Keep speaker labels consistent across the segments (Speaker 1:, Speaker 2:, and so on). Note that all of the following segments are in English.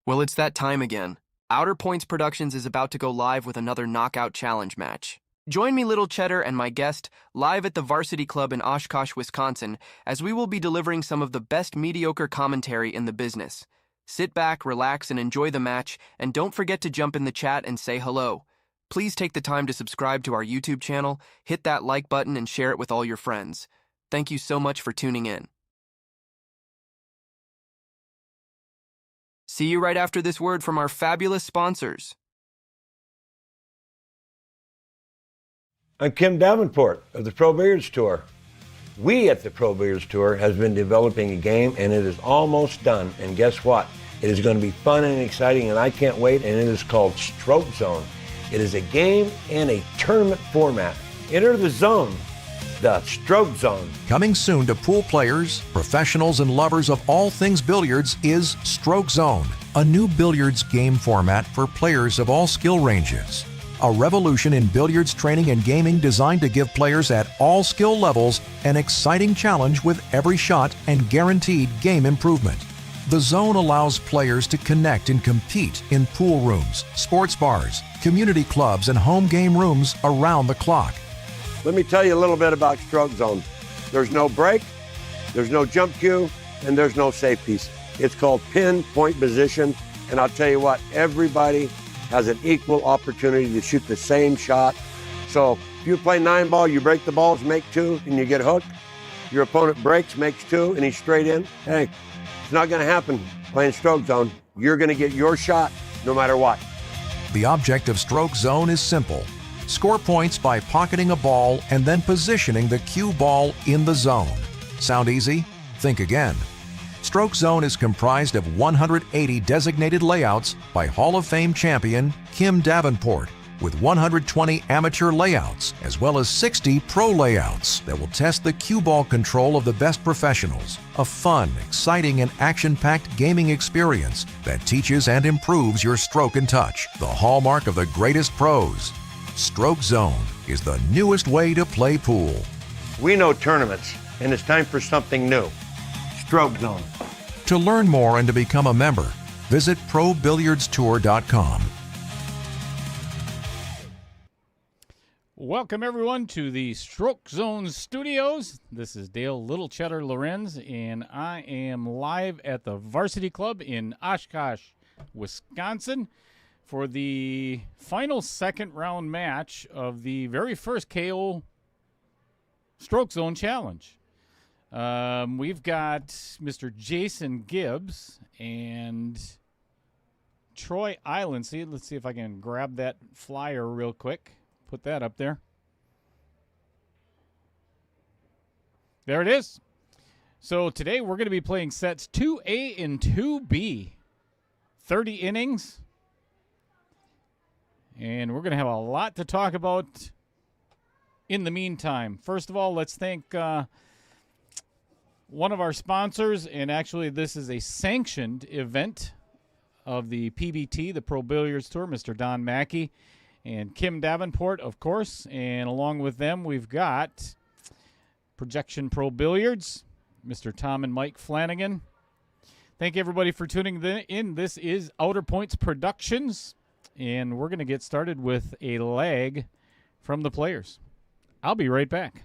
Speaker 1: Well, it's that time again. Outer Points Productions is about to go live with another Knockout Challenge match. Join me, Little Cheddar, and my guest live at the Varsity Club in Oshkosh, Wisconsin, as we will be delivering some of the best mediocre commentary in the business. Sit back, relax, and enjoy the match, and don't forget to jump in the chat and say hello. Please take the time to subscribe to our YouTube channel, hit that like button, and share it with all your friends. Thank you so much for tuning in. See you right after this word from our fabulous sponsors.
Speaker 2: I'm Kim Davenport of the Pro Billiards Tour. We at the Pro Billiards Tour has been developing a game and it is almost done. And guess what? It is going to be fun and exciting and I can't wait, and it is called Stroke Zone. It is a game and a tournament format. Enter the zone, the Stroke Zone.
Speaker 3: Coming soon to pool players, professionals, and lovers of all things billiards is Stroke Zone, a new billiards game format for players of all skill ranges. A revolution in billiards training and gaming designed to give players at all skill levels an exciting challenge with every shot and guaranteed game improvement. The zone allows players to connect and compete in pool rooms, sports bars, community clubs, and home game rooms around the clock.
Speaker 2: Let me tell you a little bit about Stroke Zone. There's no break, there's no jump cue, and there's no safe piece. It's called pinpoint position, and I'll tell you what, everybody has an equal opportunity to shoot the same shot. So if you play 9-ball, you break the balls, make 2, and you get hooked. Your opponent breaks, makes 2, and he's straight in. Hey, it's not gonna happen playing Stroke Zone. You're gonna get your shot no matter what.
Speaker 3: The object of Stroke Zone is simple. Score points by pocketing a ball and then positioning the cue ball in the zone. Sound easy? Think again. Stroke Zone is comprised of 180 designated layouts by Hall of Fame champion Kim Davenport, with 120 amateur layouts as well as 60 pro layouts that will test the cue ball control of the best professionals. A fun, exciting, and action-packed gaming experience that teaches and improves your stroke and touch, the hallmark of the greatest pros. Stroke Zone is the newest way to play pool.
Speaker 2: We know tournaments, and it's time for something new. Stroke Zone.
Speaker 3: To learn more and to become a member, visit ProBilliardsTour.com.
Speaker 4: Welcome everyone to the Stroke Zone Studios. This is Dale Little Cheddar Lorenz, and I am live at the Varsity Club in Oshkosh, Wisconsin, for the final second round match of the very first KO Stroke Zone Challenge. We've got Mr. Jason Gibbs and Troy Island. Let's see if I can grab that flyer real quick. Put that up there. There it is. So today we're going to be playing sets 2A and 2B. 30 innings. And we're going to have a lot to talk about in the meantime. First of all, let's thank one of our sponsors, and actually this is a sanctioned event of the PBT, the Pro Billiards Tour, Mr. Don Mackey and Kim Davenport, of course. And along with them, we've got Projection Pro Billiards, Mr. Tom and Mike Flanagan. Thank you, everybody, for tuning in. This is Outer Points Productions, and we're going to get started with a lag from the players. I'll be right back.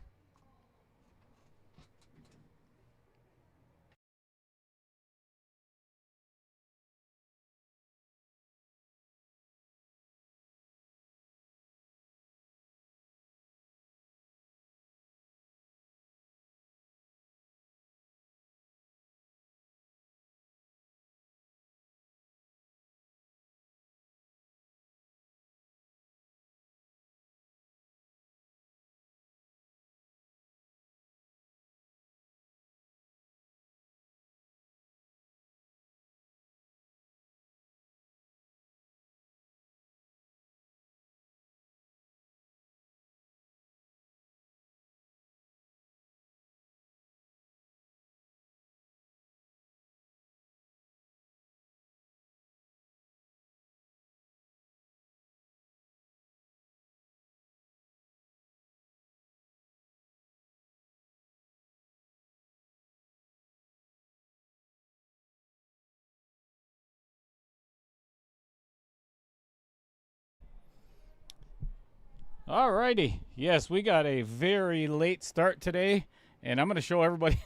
Speaker 4: All righty. Yes, we got a very late start today, and I'm going to show everybody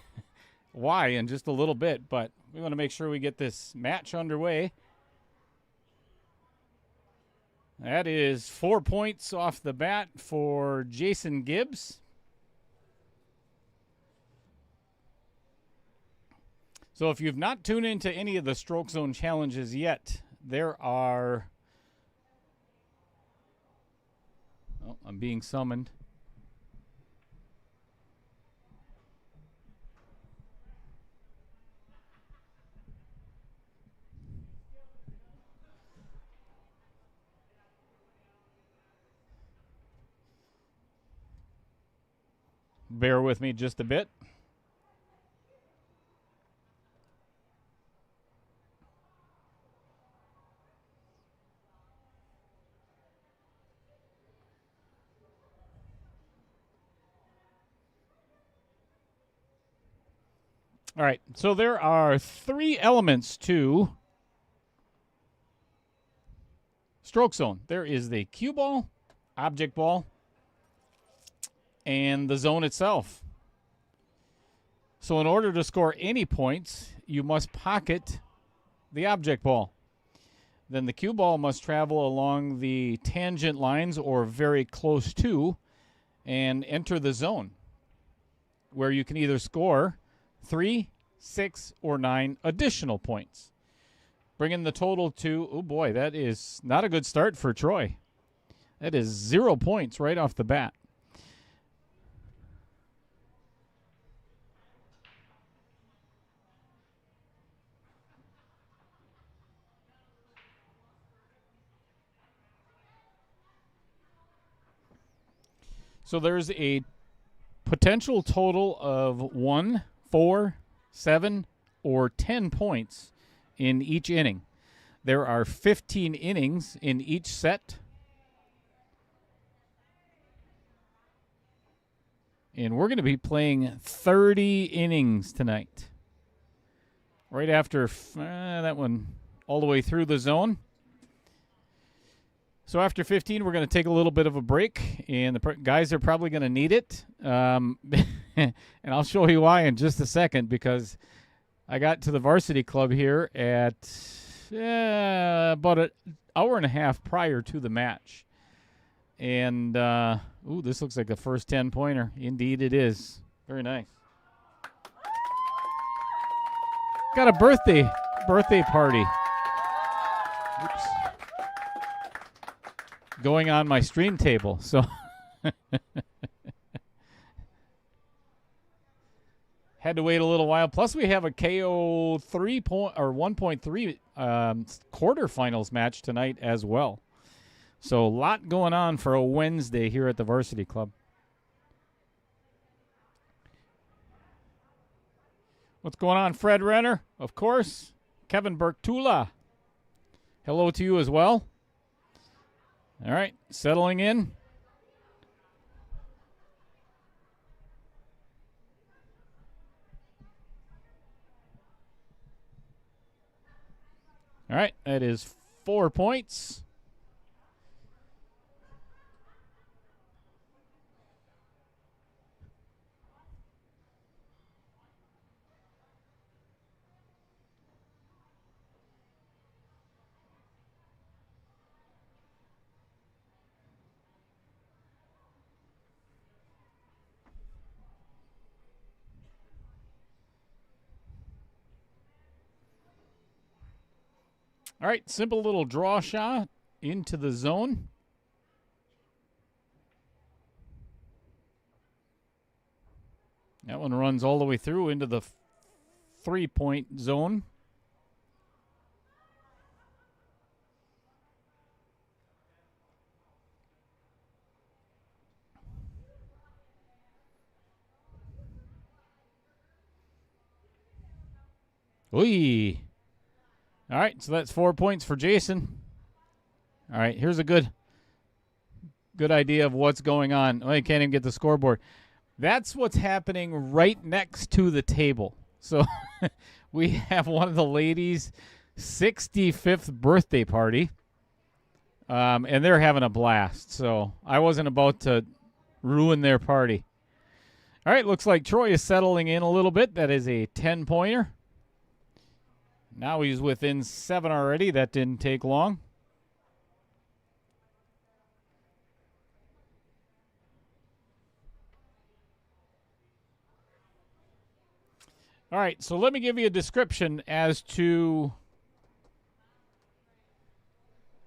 Speaker 4: why in just a little bit, but we want to make sure we get this match underway. That is 4 points off the bat for Jason Gibbs. So if you've not tuned into any of the Stroke Zone challenges yet, there are... Oh, I'm being summoned. Bear with me just a bit. All right, so there are 3 elements to Stroke Zone. There is the cue ball, object ball, and the zone itself. So in order to score any points, you must pocket the object ball. Then the cue ball must travel along the tangent lines or very close to and enter the zone, where you can either score 3, 6, or 9 additional points, bringing the total to, oh boy, that is not a good start for Troy. That is 0 points right off the bat. So there's a potential total of 1, 4, 7, or 10 points in each inning. There are 15 innings in each set. And we're going to be playing 30 innings tonight. Right after that one all the way through the zone. So after 15, we're going to take a little bit of a break, and the guys are probably going to need it. And I'll show you why in just a second, because I got to the varsity club here at about an hour and a half prior to the match. And, this looks like a first 10-pointer. Indeed it is. Very nice. Got a birthday party. Oops. Going on my stream table, so had to wait a little while. Plus, we have a KO 1.3 quarterfinals match tonight as well. So a lot going on for a Wednesday here at the Varsity Club. What's going on, Fred Renner? Of course, Kevin Bertula. Hello to you as well. All right, settling in. All right, that is 4 points. All right, simple little draw shot into the zone. That one runs all the way through into the 3-point zone. Oy. All right, so that's 4 points for Jason. All right, here's a good idea of what's going on. Oh, you can't even get the scoreboard. That's what's happening right next to the table. So we have one of the ladies' 65th birthday party. and they're having a blast. So I wasn't about to ruin their party. All right, looks like Troy is settling in a little bit. That is a 10-pointer. Now he's within 7 already. That didn't take long. All right, so let me give you a description as to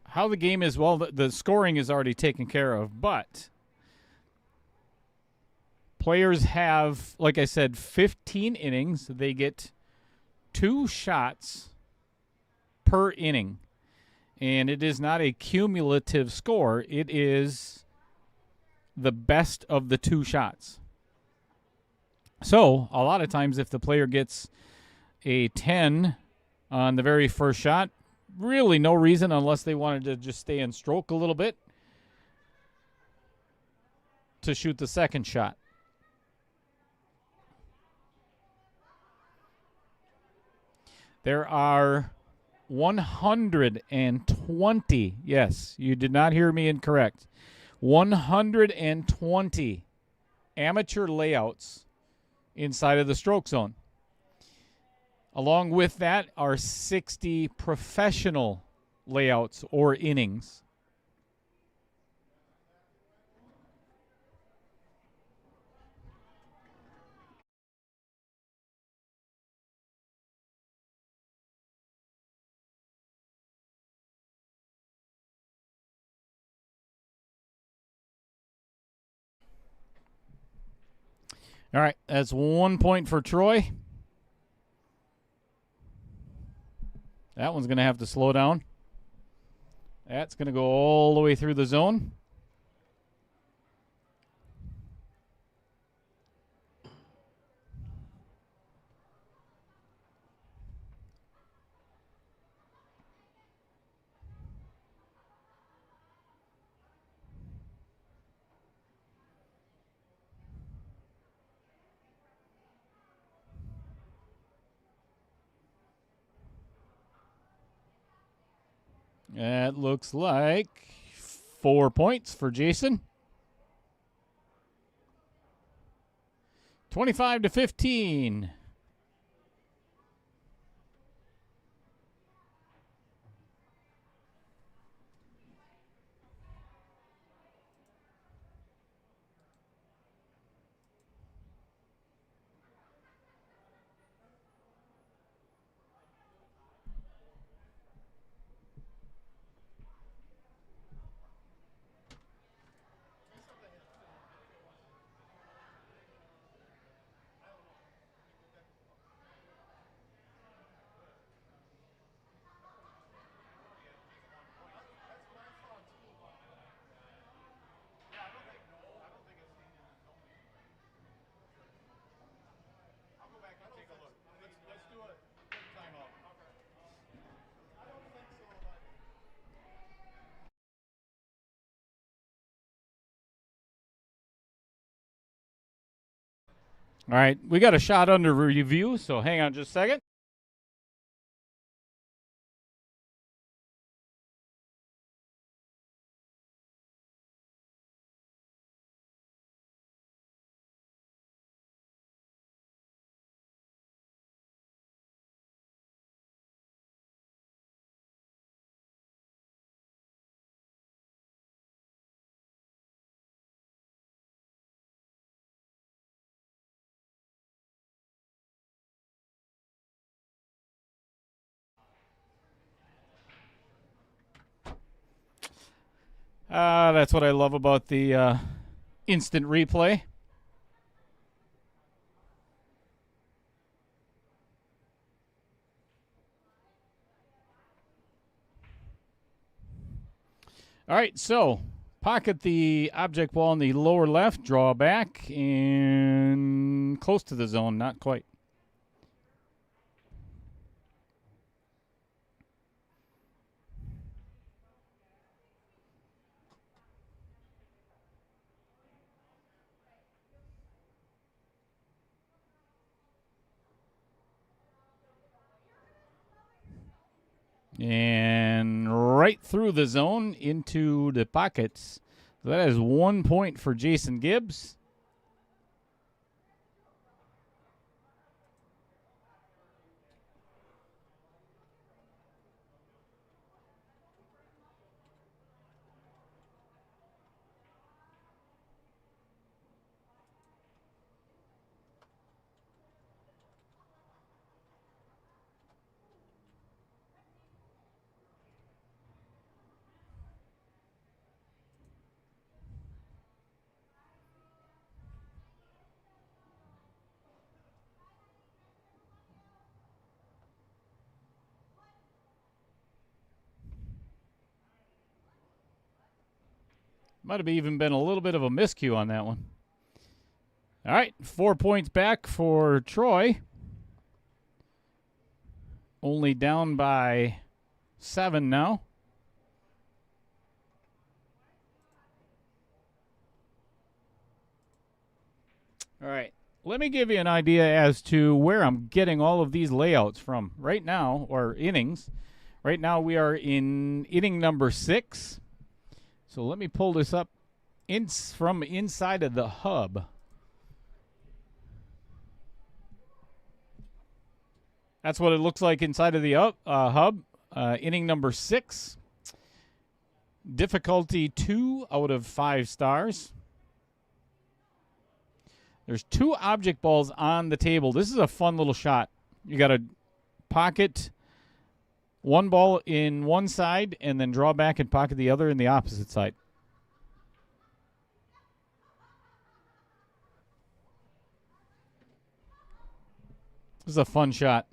Speaker 4: how the game is. Well, the scoring is already taken care of, but players have, like I said, 15 innings. They get 2 shots per inning, and it is not a cumulative score. It is the best of the 2 shots. So a lot of times if the player gets a 10 on the very first shot, really no reason unless they wanted to just stay in stroke a little bit to shoot the second shot. There are 120, yes, you did not hear me incorrect, 120 amateur layouts inside of the stroke zone. Along with that are 60 professional layouts or innings. All right, that's 1 point for Troy. That one's going to have to slow down. That's going to go all the way through the zone. That looks like 4 points for Jason. 25-15. All right, we got a shot under review, so hang on just a second. That's what I love about the instant replay. All right, so pocket the object ball in the lower left, draw back, and close to the zone, not quite. And right through the zone into the pockets. So that is 1 point for Jason Gibbs. Might have even been a little bit of a miscue on that one. All right, 4 points back for Troy. Only down by 7 now. All right, let me give you an idea as to where I'm getting all of these layouts from right now, or innings. Right now we are in inning number 6. So let me pull this up from inside of the hub. That's what it looks like inside of the hub. Inning number 6. Difficulty 2 out of 5 stars. There's 2 object balls on the table. This is a fun little shot. You got to pocket one ball in one side and then draw back and pocket the other in the opposite side. This is a fun shot.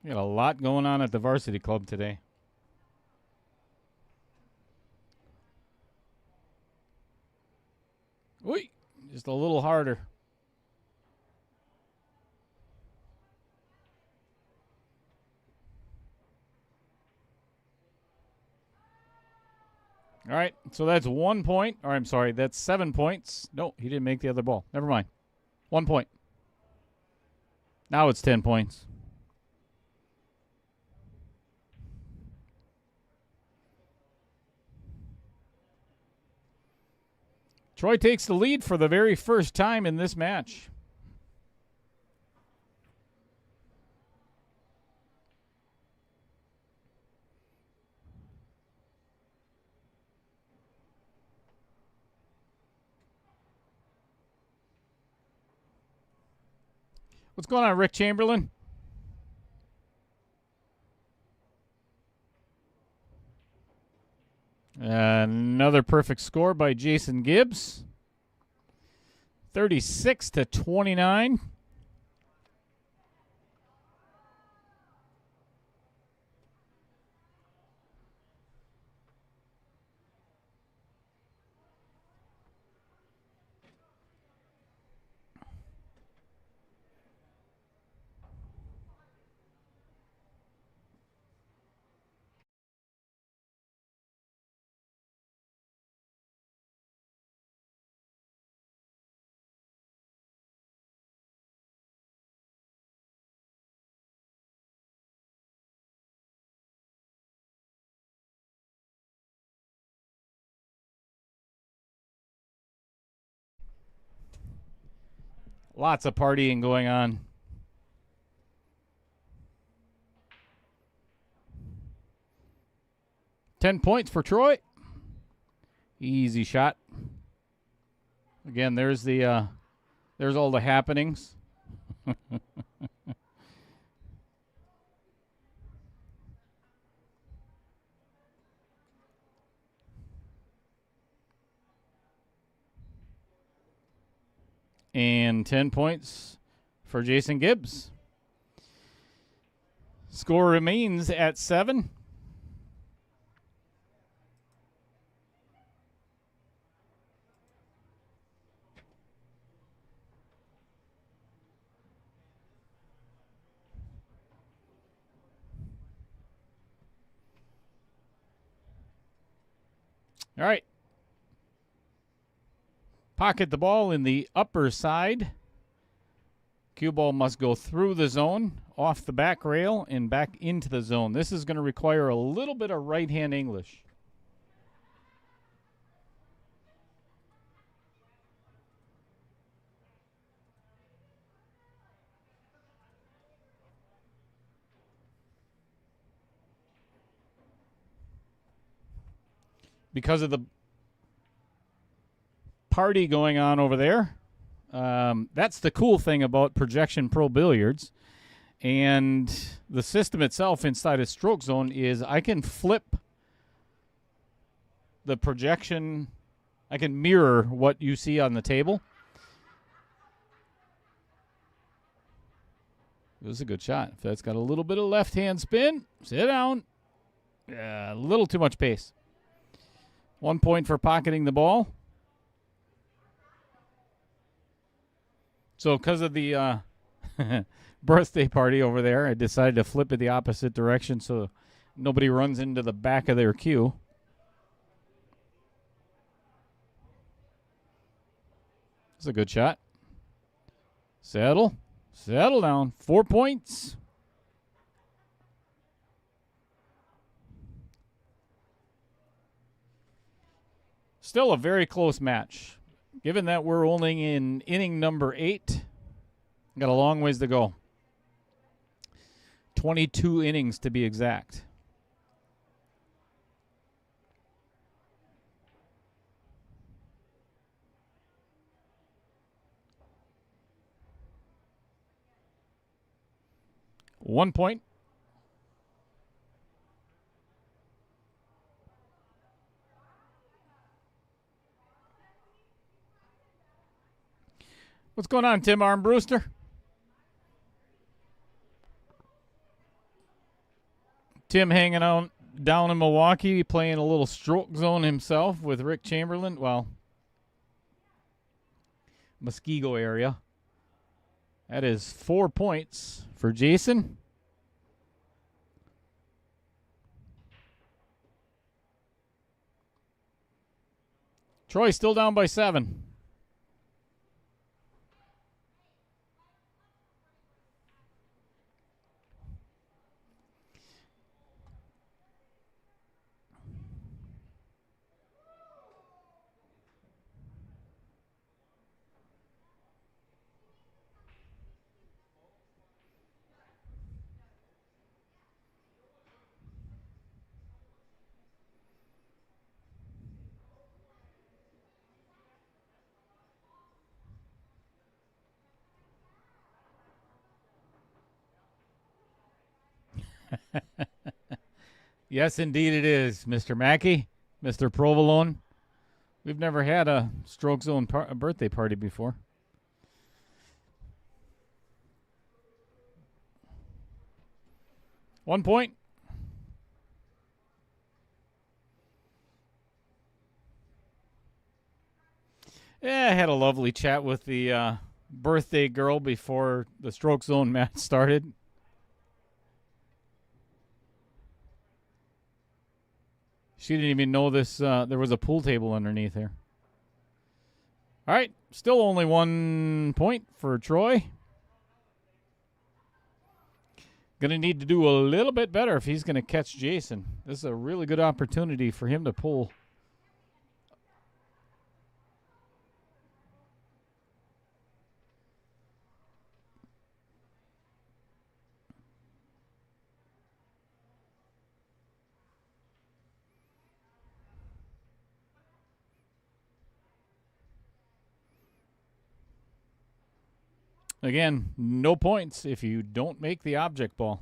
Speaker 4: We got a lot going on at the varsity club today. Wait, just a little harder. All right, so that's 1 point. Or I'm sorry, that's 7 points. No, he didn't make the other ball. Never mind. 1 point. Now it's 10 points. Troy takes the lead for the very first time in this match. What's going on, Rick Chamberlain? Another perfect score by Jason Gibbs. 36-29. Lots of partying going on. $10 points for Troy. Easy shot. Again, there's all the happenings. And 10 points for Jason Gibbs. Score remains at 7. All right. Pocket the ball in the upper side. Cue ball must go through the zone, off the back rail, and back into the zone. This is going to require a little bit of right-hand English. Because of the party going on over there, that's the cool thing about Projection Pro Billiards. And the system itself inside of Stroke Zone is I can flip the projection. I can mirror what you see on the table. It was a good shot. If that's got a little bit of left-hand spin, sit down. A little too much pace. 1 point for pocketing the ball. So because of the birthday party over there, I decided to flip it the opposite direction so nobody runs into the back of their cue. It's a good shot. Settle down. 4 points. Still a very close match. Given that we're only in inning number 8, got a long ways to go. 22 innings to be exact. One point. What's going on, Tim Armbruster? Tim hanging out down in Milwaukee, playing a little Stroke Zone himself with Rick Chamberlain. Well, Muskego area. That is 4 points for Jason. Troy still down by 7. Yes, indeed it is, Mr. Mackey, Mr. Provolone. We've never had a Stroke Zone birthday party before. One point. Yeah, I had a lovely chat with the birthday girl before the Stroke Zone match started. She didn't even know this. There was a pool table underneath here. All right, still only 1 point for Troy. Going to need to do a little bit better if he's going to catch Jason. This is a really good opportunity for him to pull. Again, no points if you don't make the object ball.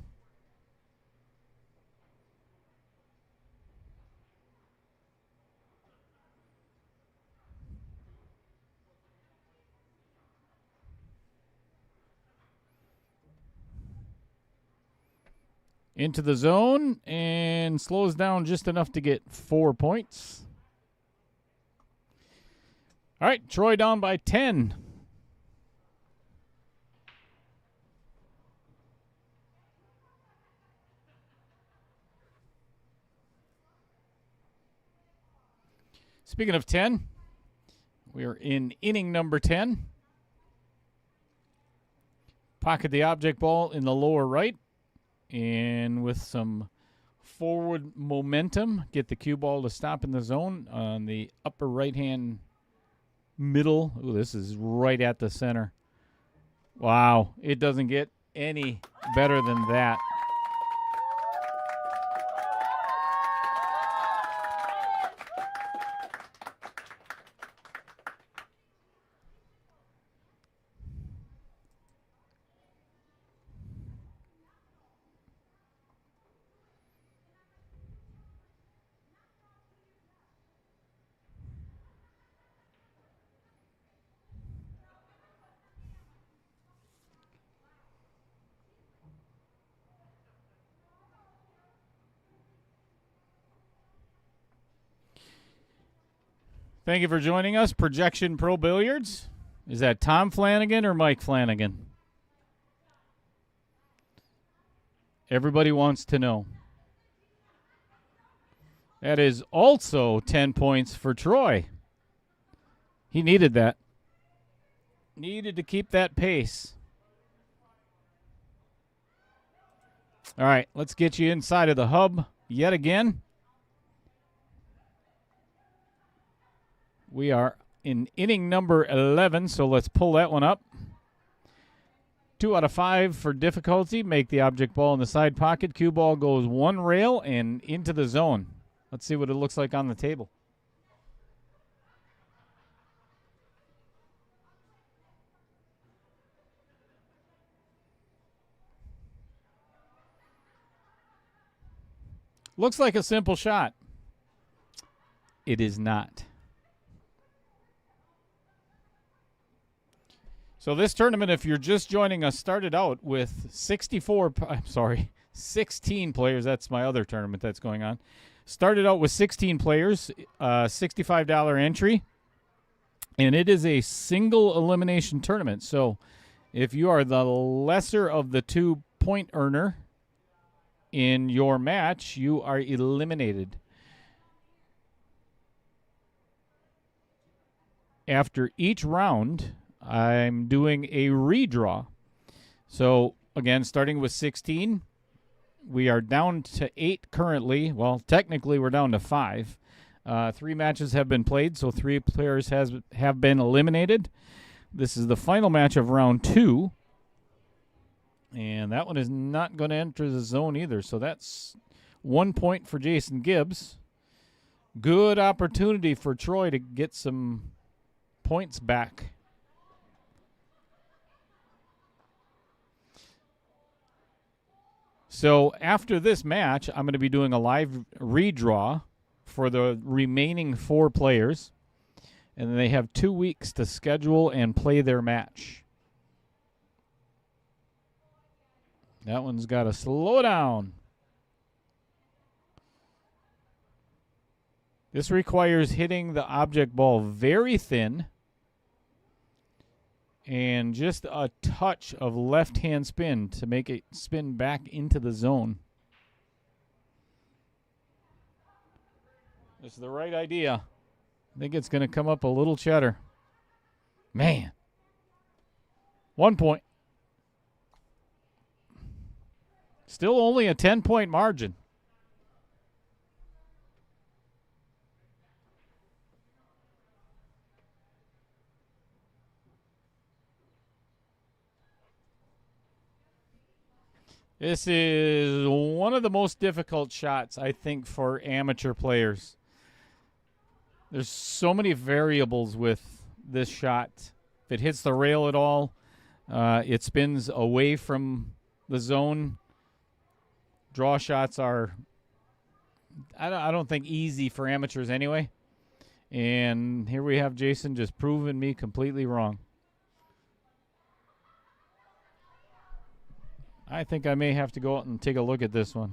Speaker 4: Into the zone and slows down just enough to get 4 points. All right, Troy down by 10. Speaking of 10, we are in inning number 10. Pocket the object ball in the lower right, and with some forward momentum, get the cue ball to stop in the zone on the upper right-hand middle. Ooh, this is right at the center. Wow, it doesn't get any better than that. Thank you for joining us, Projection Pro Billiards. Is that Tom Flanagan or Mike Flanagan? Everybody wants to know. That is also 10 points for Troy. He needed that. Needed to keep that pace. All right, let's get you inside of the hub yet again. We are in inning number 11, so let's pull that one up. 2 out of 5 for difficulty. Make the object ball in the side pocket. Cue ball goes one rail and into the zone. Let's see what it looks like on the table. Looks like a simple shot. It is not. So this tournament, if you're just joining us, started out with 16 players. That's my other tournament that's going on. Started out with 16 players, $65 entry, and it is a single elimination tournament. So if you are the lesser of the 2-point earner in your match, you are eliminated. After each round, I'm doing a redraw. So, again, starting with 16, we are down to 8 currently. Well, technically, we're down to 5. 3 matches have been played, so 3 players have been eliminated. This is the final match of round 2. And that one is not going to enter the zone either. So that's 1 point for Jason Gibbs. Good opportunity for Troy to get some points back. So after this match, I'm going to be doing a live redraw for the remaining 4 players. And they have 2 weeks to schedule and play their match. That one's got to slow down. This requires hitting the object ball very thin and just a touch of left-hand spin to make it spin back into the zone. It's the right idea. I think it's going to come up a little cheddar. Man. 1 point. Still only a 10-point margin. This is one of the most difficult shots, I think, for amateur players. There's so many variables with this shot. If it hits the rail at all, it spins away from the zone. Draw shots are, I don't think, easy for amateurs anyway. And here we have Jason just proving me completely wrong. I think I may have to go out and take a look at this one.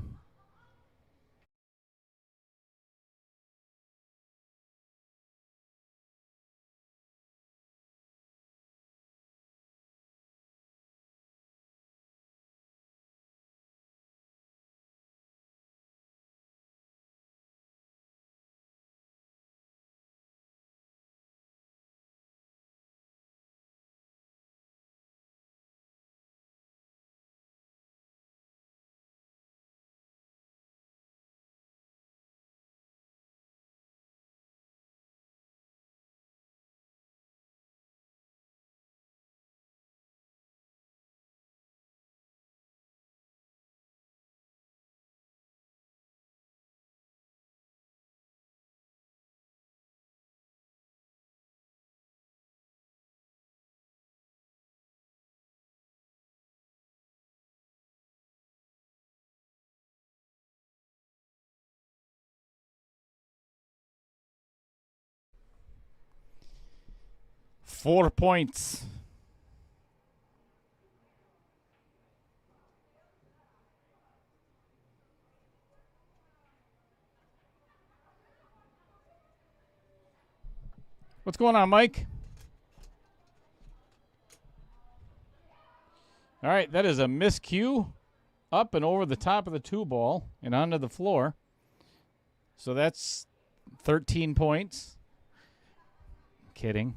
Speaker 4: 4 points. What's going on, Mike? All right, that is a miscue up and over the top of the 2 ball and onto the floor. So that's 13 points. Kidding.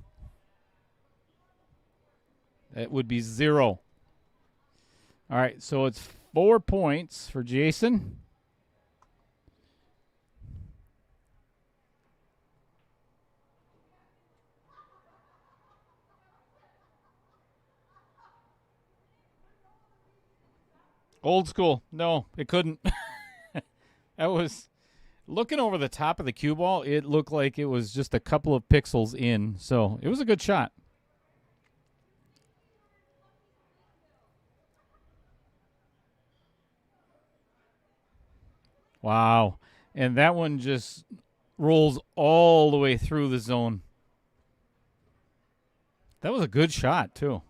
Speaker 4: That would be 0. All right, so it's 4 points for Jason. Old school. No, it couldn't. That was looking over the top of the cue ball. It looked like it was just a couple of pixels in. So it was a good shot. Wow. And that one just rolls all the way through the zone. That was a good shot, too.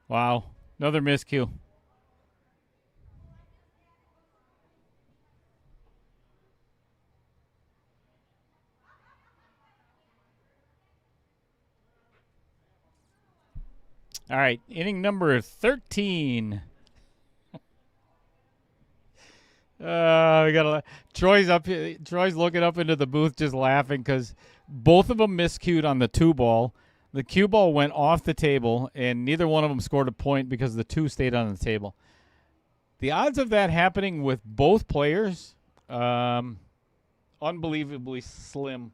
Speaker 4: Wow. Another miscue. All right, inning number 13. We got Troy's up. Troy's looking up into the booth, just laughing because both of them miscued on the 2 ball. The cue ball went off the table, and neither one of them scored a point because the 2 stayed on the table. The odds of that happening with both players, unbelievably slim.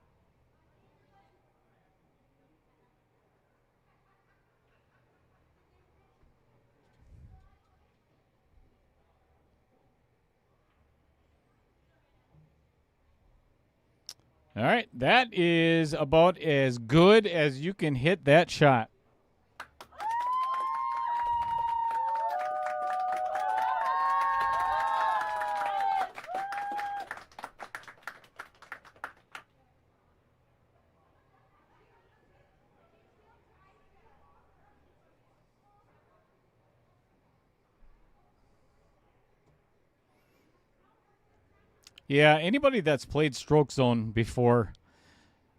Speaker 4: All right, that is about as good as you can hit that shot. Yeah, anybody that's played stroke zone before,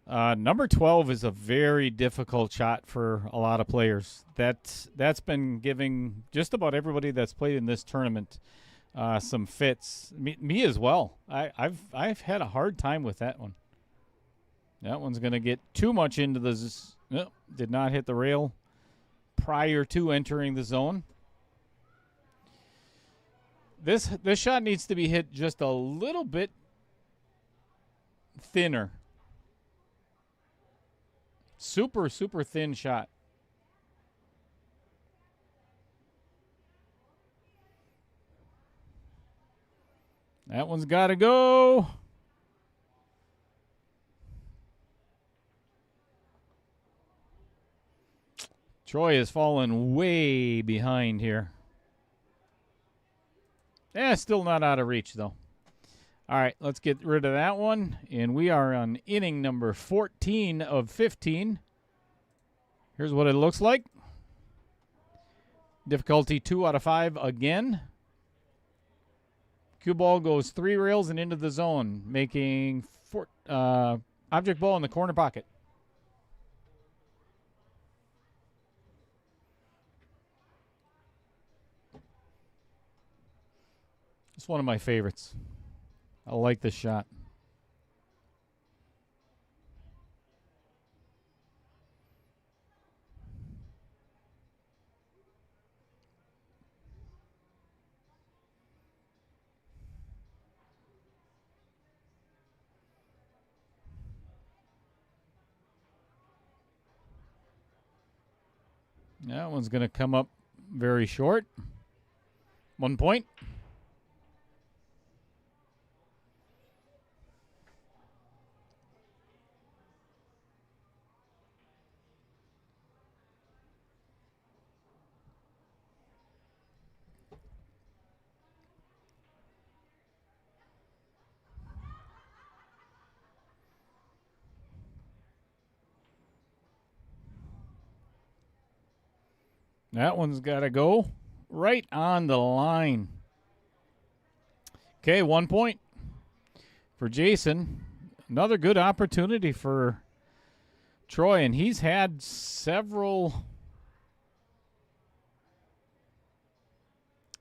Speaker 4: number 12 is a very difficult shot for a lot of players. That's been giving just about everybody that's played in this tournament some fits. Me as well. I've had a hard time with that one. That one's going to get too much into the did not hit the rail prior to entering the zone. This shot needs to be hit just a little bit thinner. Super, super thin shot. That one's got to go. Troy has fallen way behind here. Still not out of reach, though. All right, let's get rid of that one. And we are on inning number 14 of 15. Here's what it looks like. Difficulty 2 out of 5 again. Cue ball goes 3 rails and into the zone, making object ball in the corner pocket. It's one of my favorites. I like this shot. That one's going to come up very short. 1 point. That one's got to go right on the line. Okay, 1 point for Jason. Another good opportunity for Troy, and he's had several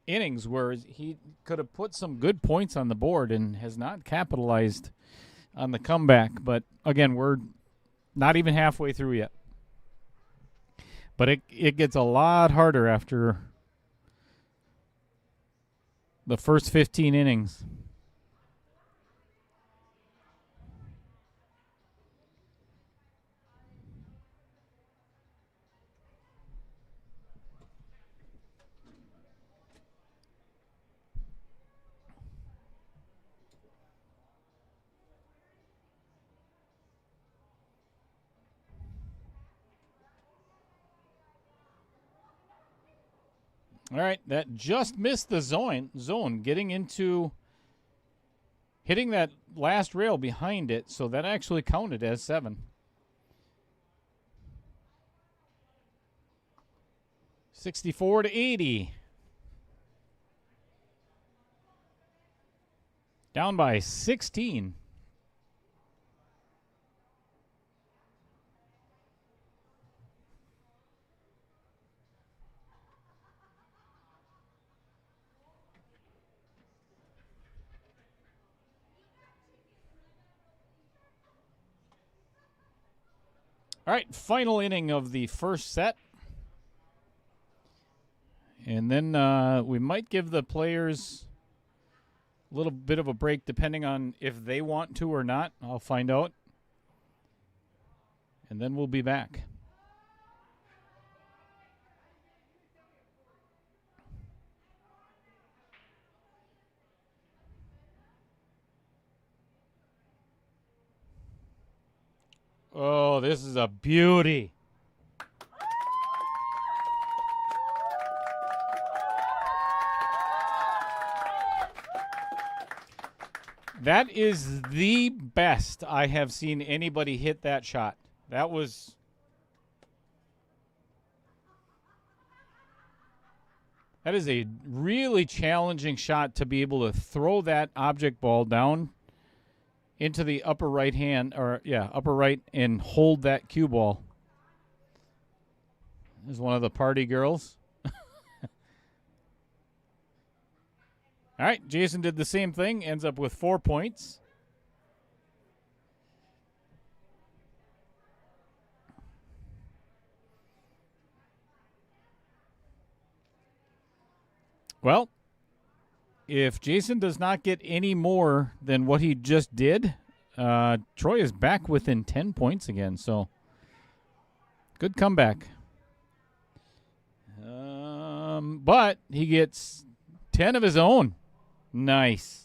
Speaker 4: innings where he could have put some good points on the board and has not capitalized on the comeback. But again, we're not even halfway through yet. But it gets a lot harder after the first 15 innings. All right, that just missed the zone, getting into hitting that last rail behind it, so that actually counted as 7. 64-80. Down by 16. All right, final inning of the first set. And then we might give the players a little bit of a break depending on if they want to or not. I'll find out. And then we'll be back. Oh, this is a beauty. That is the best I have seen anybody hit that shot. That is a really challenging shot to be able to throw that object ball down into the upper right hand, upper right, and hold that cue ball. There's one of the party girls. All right, Jason did the same thing, ends up with 4 points. Well, if Jason does not get any more than what he just did, Troy is back within 10 points again, so good comeback. But he gets 10 of his own. Nice.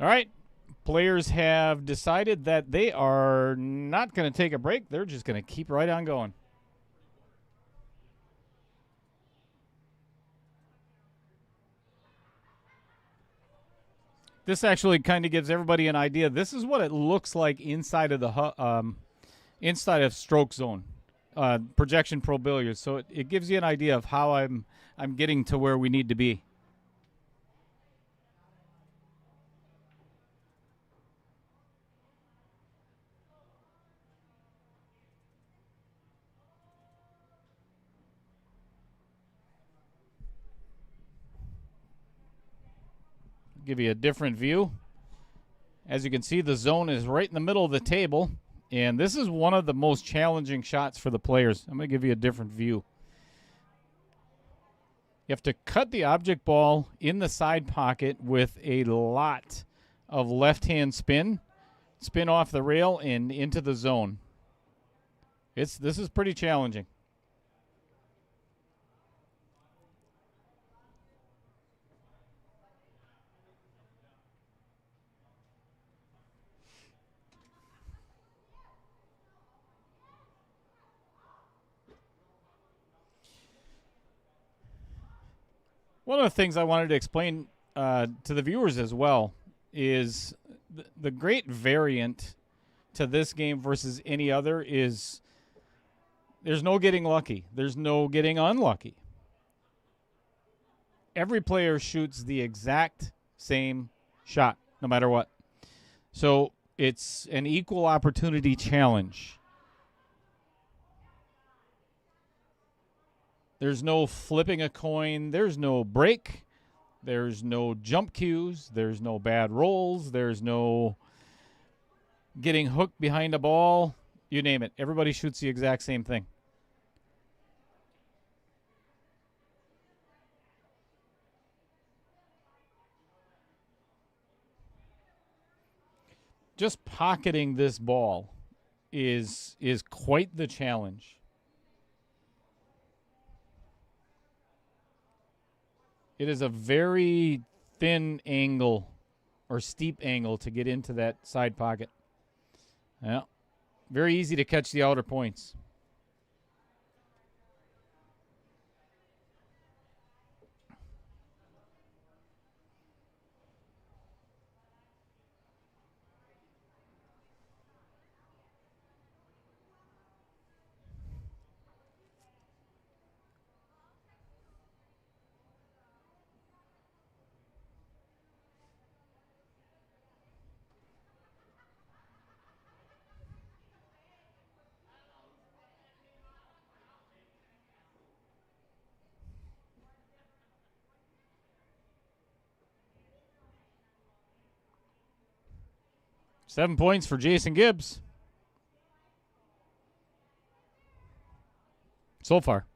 Speaker 4: All right. Players have decided that they are not going to take a break. They're just going to keep right on going. This actually kind of gives everybody an idea. This is what it looks like inside of the inside of Stroke Zone, Projection Pro Billiards. So it gives you an idea of how I'm getting to where we need to be. give you a different view. As you can see, the zone is right in the middle of the table, and this is one of the most challenging shots for the players. I'm going to give you a different view. You have to cut the object ball in the side pocket with a lot of left-hand spin off the rail and into the zone. This is pretty challenging. One of the things I wanted to explain to the viewers as well is the great variant to this game versus any other is there's no getting lucky. There's no getting unlucky. Every player shoots the exact same shot, no matter what. So it's an equal opportunity challenge. There's no flipping a coin. There's no break. There's no jump cues. There's no bad rolls. There's no getting hooked behind a ball. You name it. Everybody shoots the exact same thing. Just pocketing this ball is quite the challenge. It is a very thin angle or steep angle to get into that side pocket. Yeah. Very easy to catch the outer points. Seven points for Jason Gibbs. So far.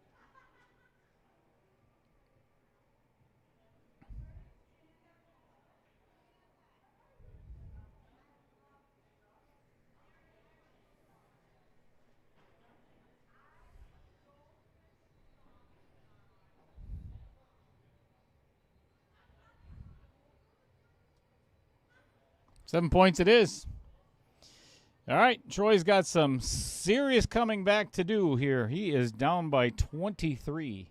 Speaker 4: Seven points it is. All right, Troy's got some serious coming back to do here. He is down by 23.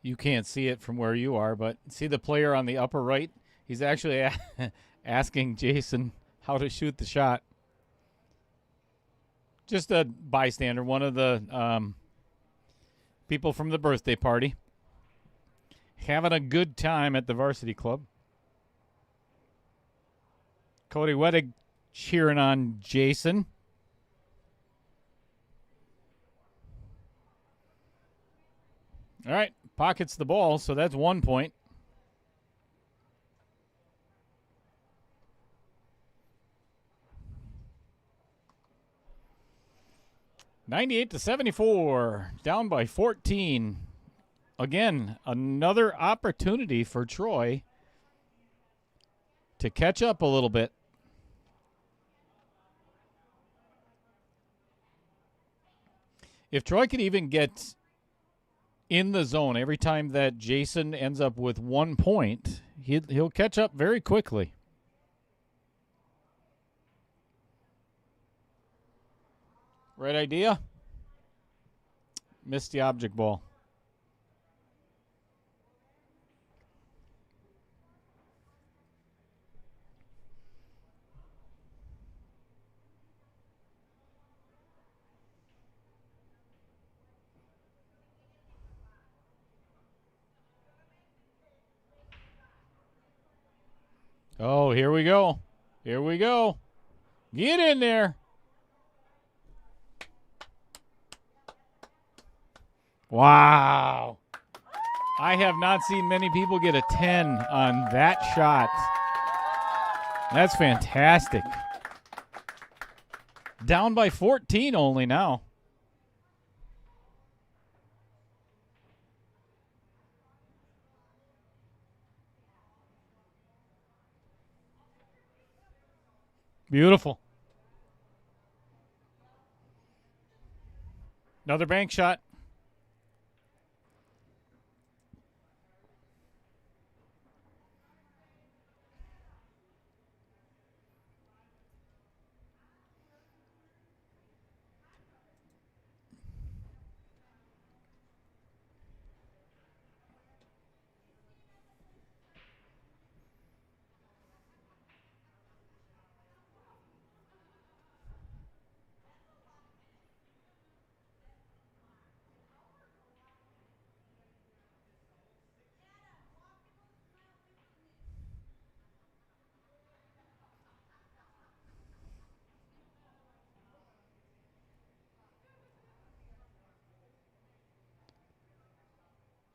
Speaker 4: You can't see it from where you are, but see the player on the upper right? He's actually asking Jason how to shoot the shot. Just a bystander, one of the people from the birthday party. Having a good time at the varsity club. Cody Wettig cheering on Jason. All right, pockets the ball, so that's 1 point. $98-74, down by 14. Again, another opportunity for Troy to catch up a little bit. If Troy could even get in the zone. Every time that Jason ends up with 1 point, he'll catch up very quickly. Right idea? Missed the object ball. Oh, here we go. Here we go. Get in there. Wow. I have not seen many people get a 10 on that shot. That's fantastic. Down by 14 only now. Beautiful. Another bank shot.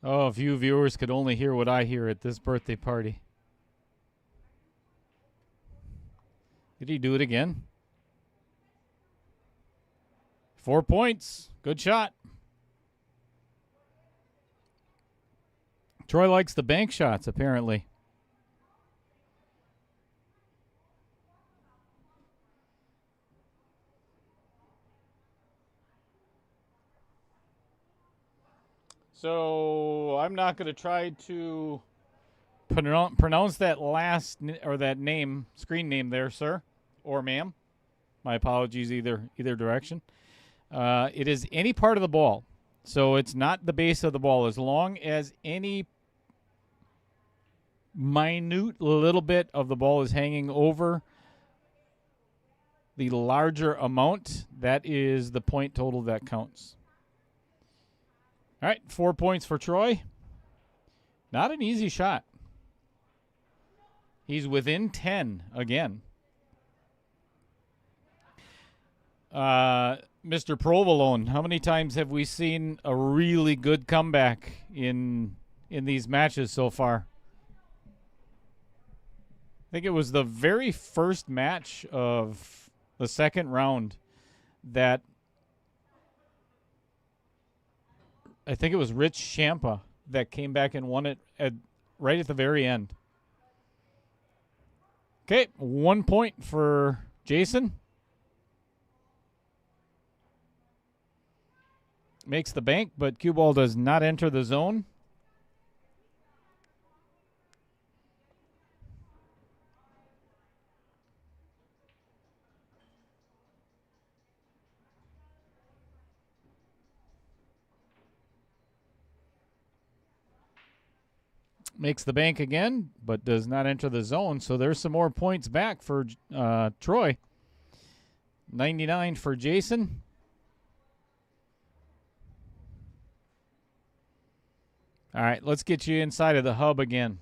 Speaker 4: Oh, if you viewers could only hear what I hear at this birthday party. Did he do it again? 4 points. Good shot. Troy likes the bank shots, apparently. So I'm not going to try to pronounce that that name, screen name there, sir or ma'am. My apologies either direction. It is any part of the ball. So it's not the base of the ball. As long as any minute little bit of the ball is hanging over the larger amount, that is the point total that counts. All right, 4 points for Troy. Not an easy shot. He's within 10 again. Mr. Provolone, how many times have we seen a really good comeback in these matches so far? I think it was the very first match of the second round that I think it was Rich Champa that came back and won it right at the very end. Okay, 1 point for Jason. Makes the bank, but cue ball does not enter the zone. Makes the bank again, but does not enter the zone. So there's some more points back for Troy. 99 for Jason. All right, let's get you inside of the hub again.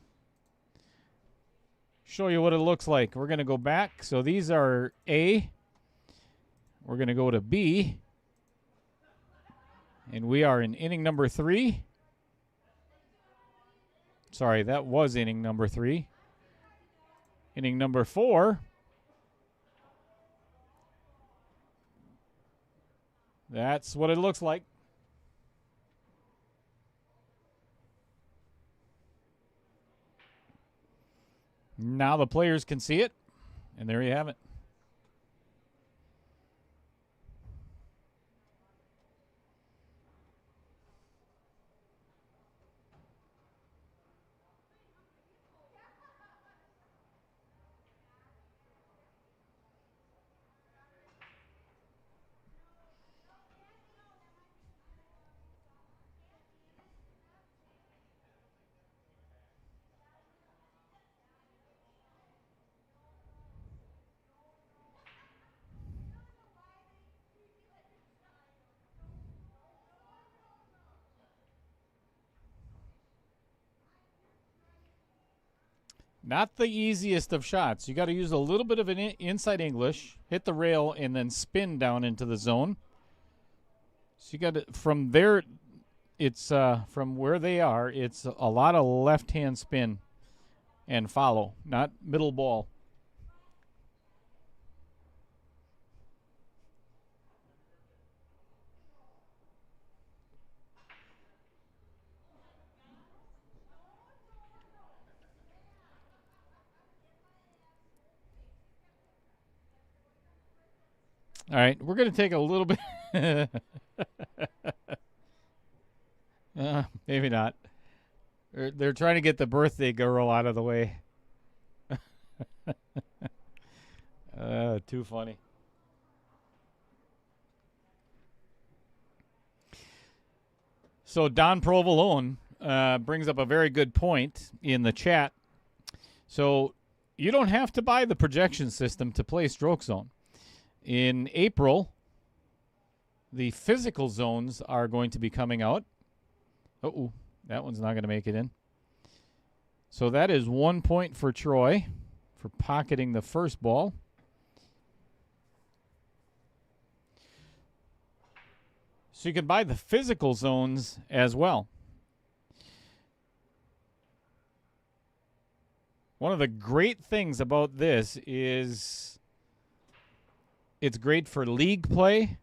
Speaker 4: Show you what it looks like. We're going to go back. So these are A. We're going to go to B. And we are in inning number 3. Sorry, that was inning number 3. Inning number 4. That's what it looks like. Now the players can see it, and there you have it. Not the easiest of shots. You got to use a little bit of an inside English, hit the rail, and then spin down into the zone. So you got to, from there, it's from where they are, it's a lot of left-hand spin and follow, not middle ball. All right, we're going to take a little bit. Maybe not. They're trying to get the birthday girl out of the way. Too funny. So Don Provolone brings up a very good point in the chat. So you don't have to buy the projection system to play Stroke Zone. In April, the physical zones are going to be coming out. Uh-oh, that one's not going to make it in. So that is 1 point for Troy for pocketing the first ball. So you can buy the physical zones as well. One of the great things about this is it's great for league play.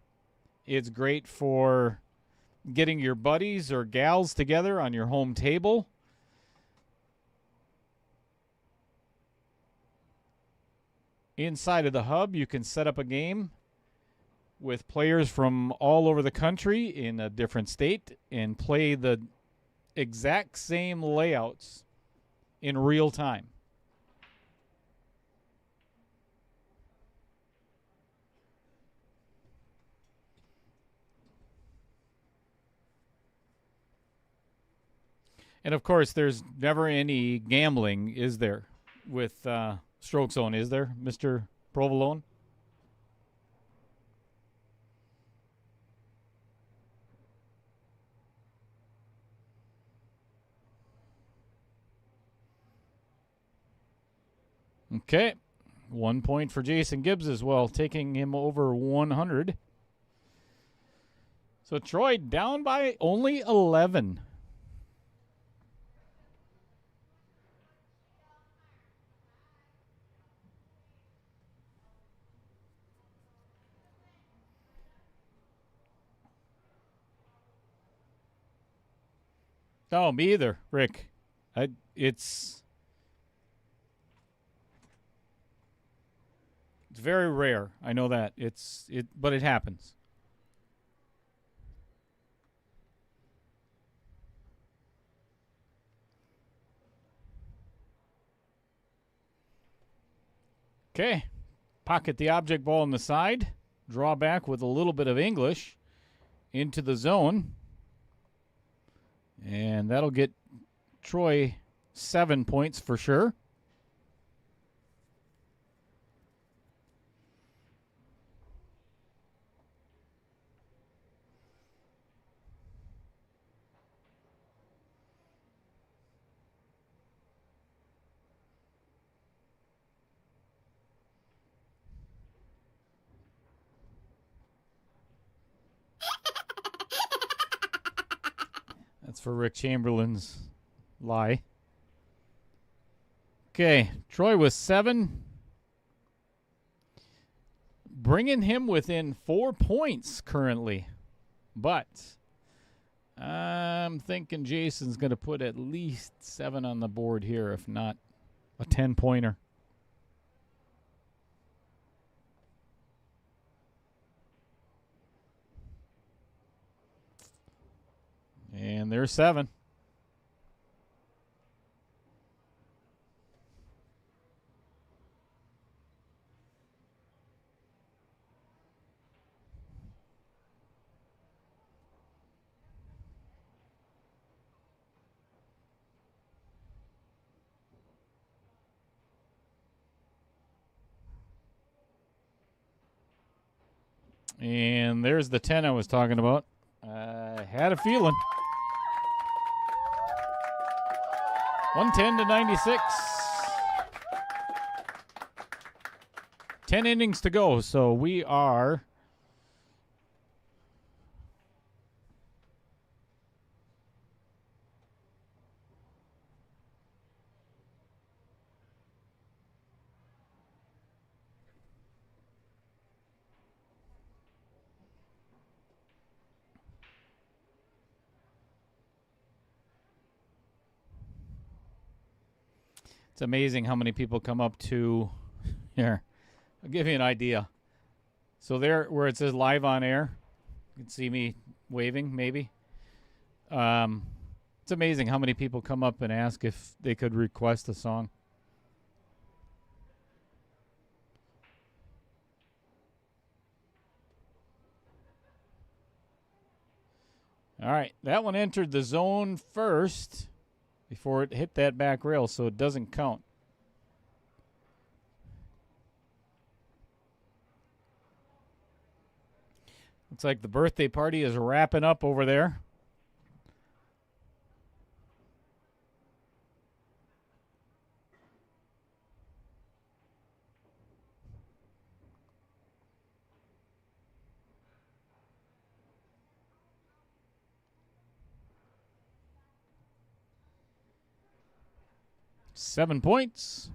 Speaker 4: It's great for getting your buddies or gals together on your home table. Inside of the hub, you can set up a game with players from all over the country in a different state and play the exact same layouts in real time. And, of course, there's never any gambling, is there, with Stroke Zone, is there, Mr. Provolone? Okay. 1 point for Jason Gibbs as well, taking him over 100. So Troy down by only 11. Oh, me either, Rick. It's very rare. I know that. But it happens. Okay. Pocket the object ball on the side. Draw back with a little bit of English into the zone. And that'll get Troy 7 points for sure. That's for Rick Chamberlain's lie. Okay, Troy with 7. Bringing him within 4 points currently. But I'm thinking Jason's going to put at least 7 on the board here, if not a 10-pointer. And there's 7. And there's the 10 I was talking about. I had a feeling. 110 to 96. 10 innings to go, so we are It's amazing how many people come up to here. I'll give you an idea. So there, where it says live on air, you can see me waving, maybe. It's amazing how many people come up and ask if they could request a song. All right, that one entered the zone first before it hit that back rail, so it doesn't count. Looks like the birthday party is wrapping up over there. Seven points.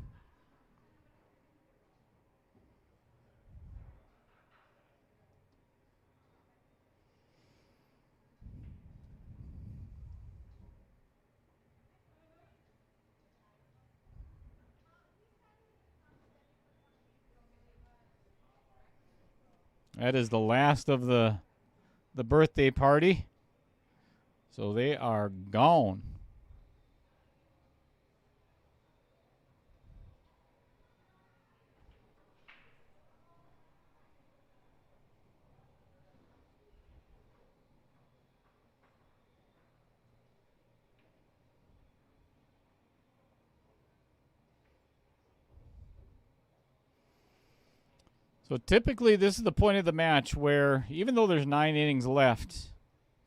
Speaker 4: That is the last of the birthday party. So they are gone. So typically this is the point of the match where even though there's 9 innings left,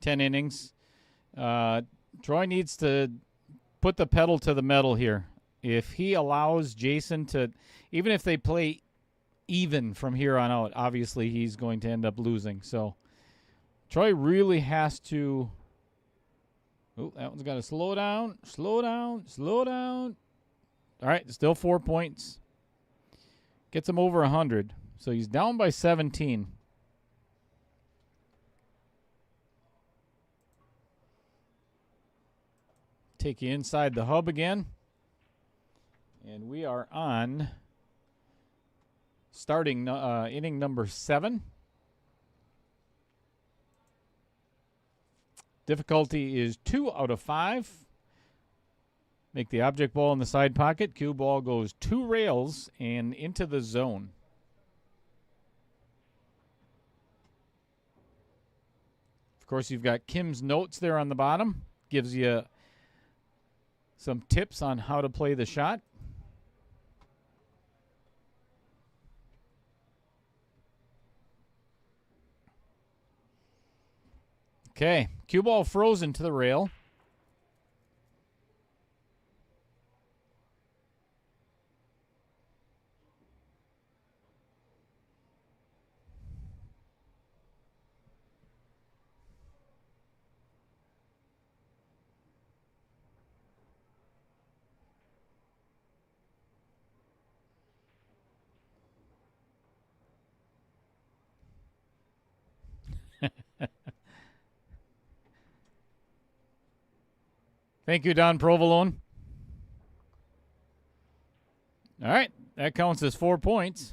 Speaker 4: 10 innings, Troy needs to put the pedal to the metal here. If he allows Jason to, even if they play even from here on out, obviously he's going to end up losing. So Troy really has to, oh, that one's got to slow down, slow down, slow down. All right, still 4 points. Gets him over 100. So he's down by 17. Take you inside the hub again. And we are on starting inning number 7. Difficulty is 2 out of 5. Make the object ball in the side pocket. Cue ball goes 2 rails and into the zone. Of course, you've got Kim's notes there on the bottom. Gives you some tips on how to play the shot. Okay, cue ball frozen to the rail. Thank you, Don Provolone. All right, that counts as 4 points.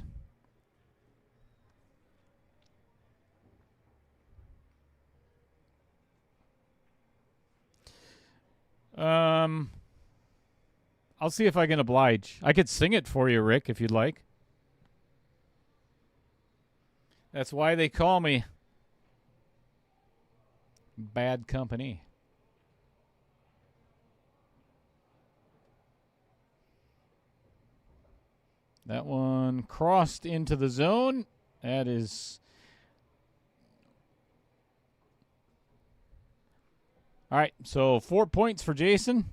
Speaker 4: I'll see if I can oblige. I could sing it for you, Rick, if you'd like. That's why they call me Bad Company. That one crossed into the zone. That is... All right, so 4 points for Jason.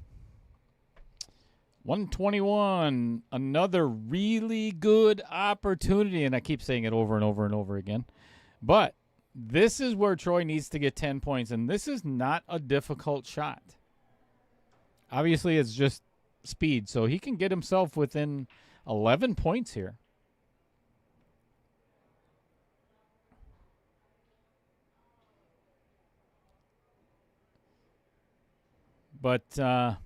Speaker 4: 121, another really good opportunity, and I keep saying it over and over and over again. But this is where Troy needs to get 10 points, and this is not a difficult shot. Obviously, it's just speed, so he can get himself within 11 points here. But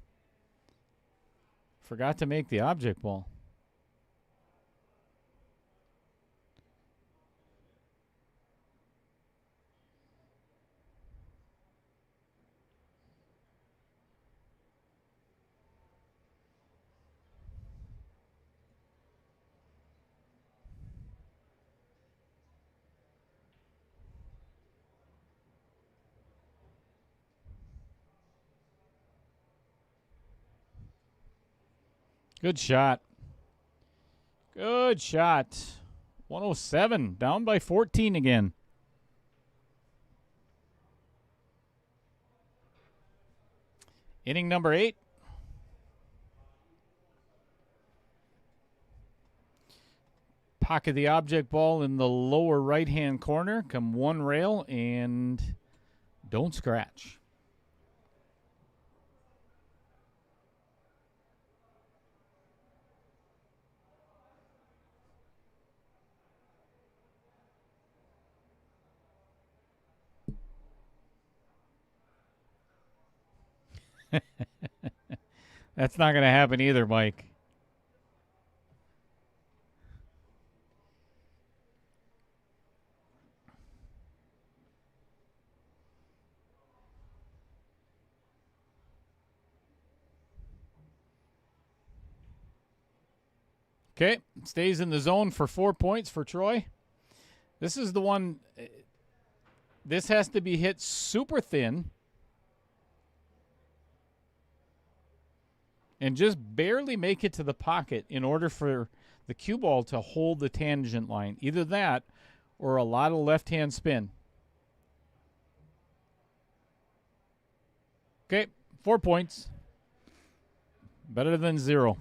Speaker 4: forgot to make the object ball. Good shot. Good shot. 107, down by 14 again. Inning number 8. Pocket the object ball in the lower right-hand corner. Come one rail and don't scratch. That's not going to happen either, Mike. Okay, stays in the zone for 4 points for Troy. This is the one. This has to be hit super thin and just barely make it to the pocket in order for the cue ball to hold the tangent line. Either that or a lot of left-hand spin. Okay, 4 points. Better than 0.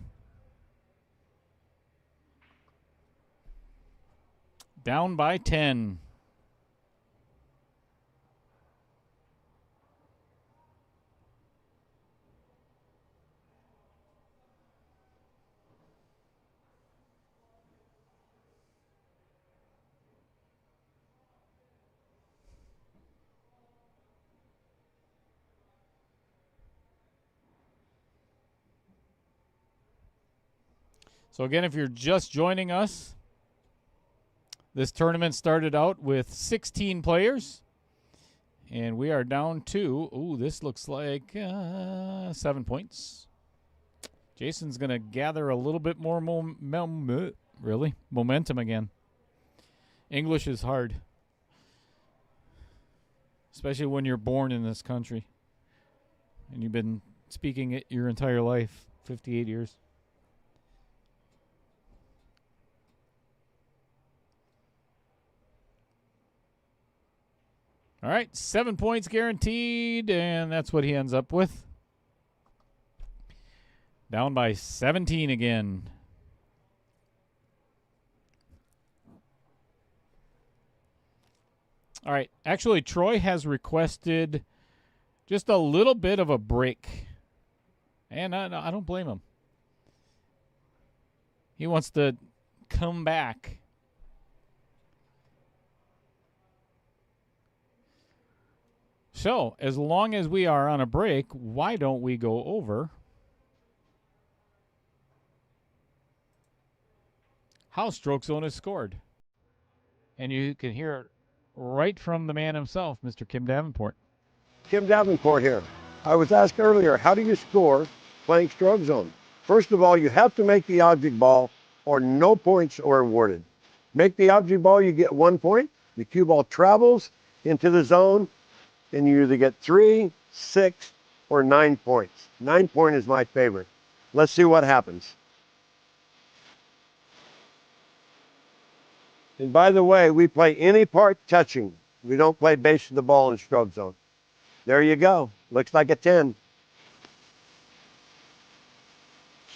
Speaker 4: Down by 10. So again, if you're just joining us, this tournament started out with 16 players, and we are down to, this looks like 7 points. Jason's going to gather a little bit more momentum again. English is hard, especially when you're born in this country and you've been speaking it your entire life, 58 years. All right, 7 points guaranteed, and that's what he ends up with. Down by 17 again. All right, actually, Troy has requested just a little bit of a break, and I don't blame him. He wants to come back. So, as long as we are on a break, why don't we go over how Stroke Zone is scored? And you can hear it right from the man himself, Mr. Kim Davenport.
Speaker 2: Kim Davenport here. I was asked earlier, how do you score playing Stroke Zone? First of all, you have to make the object ball or no points are awarded. Make the object ball, you get 1 point. The cue ball travels into the zone, and you either get 3, 6, or 9 points. 9 point is my favorite. Let's see what happens. And by the way, we play any part touching. We don't play base of the ball in Stroke Zone. There you go. Looks like a 10.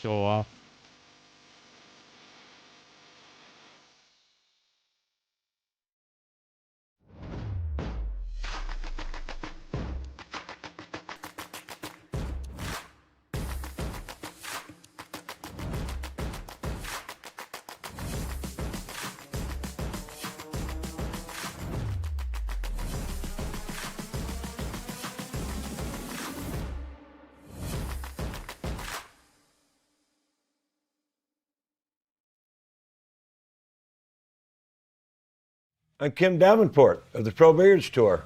Speaker 4: Show off.
Speaker 2: I'm Kim Davenport of the Pro Billiards Tour.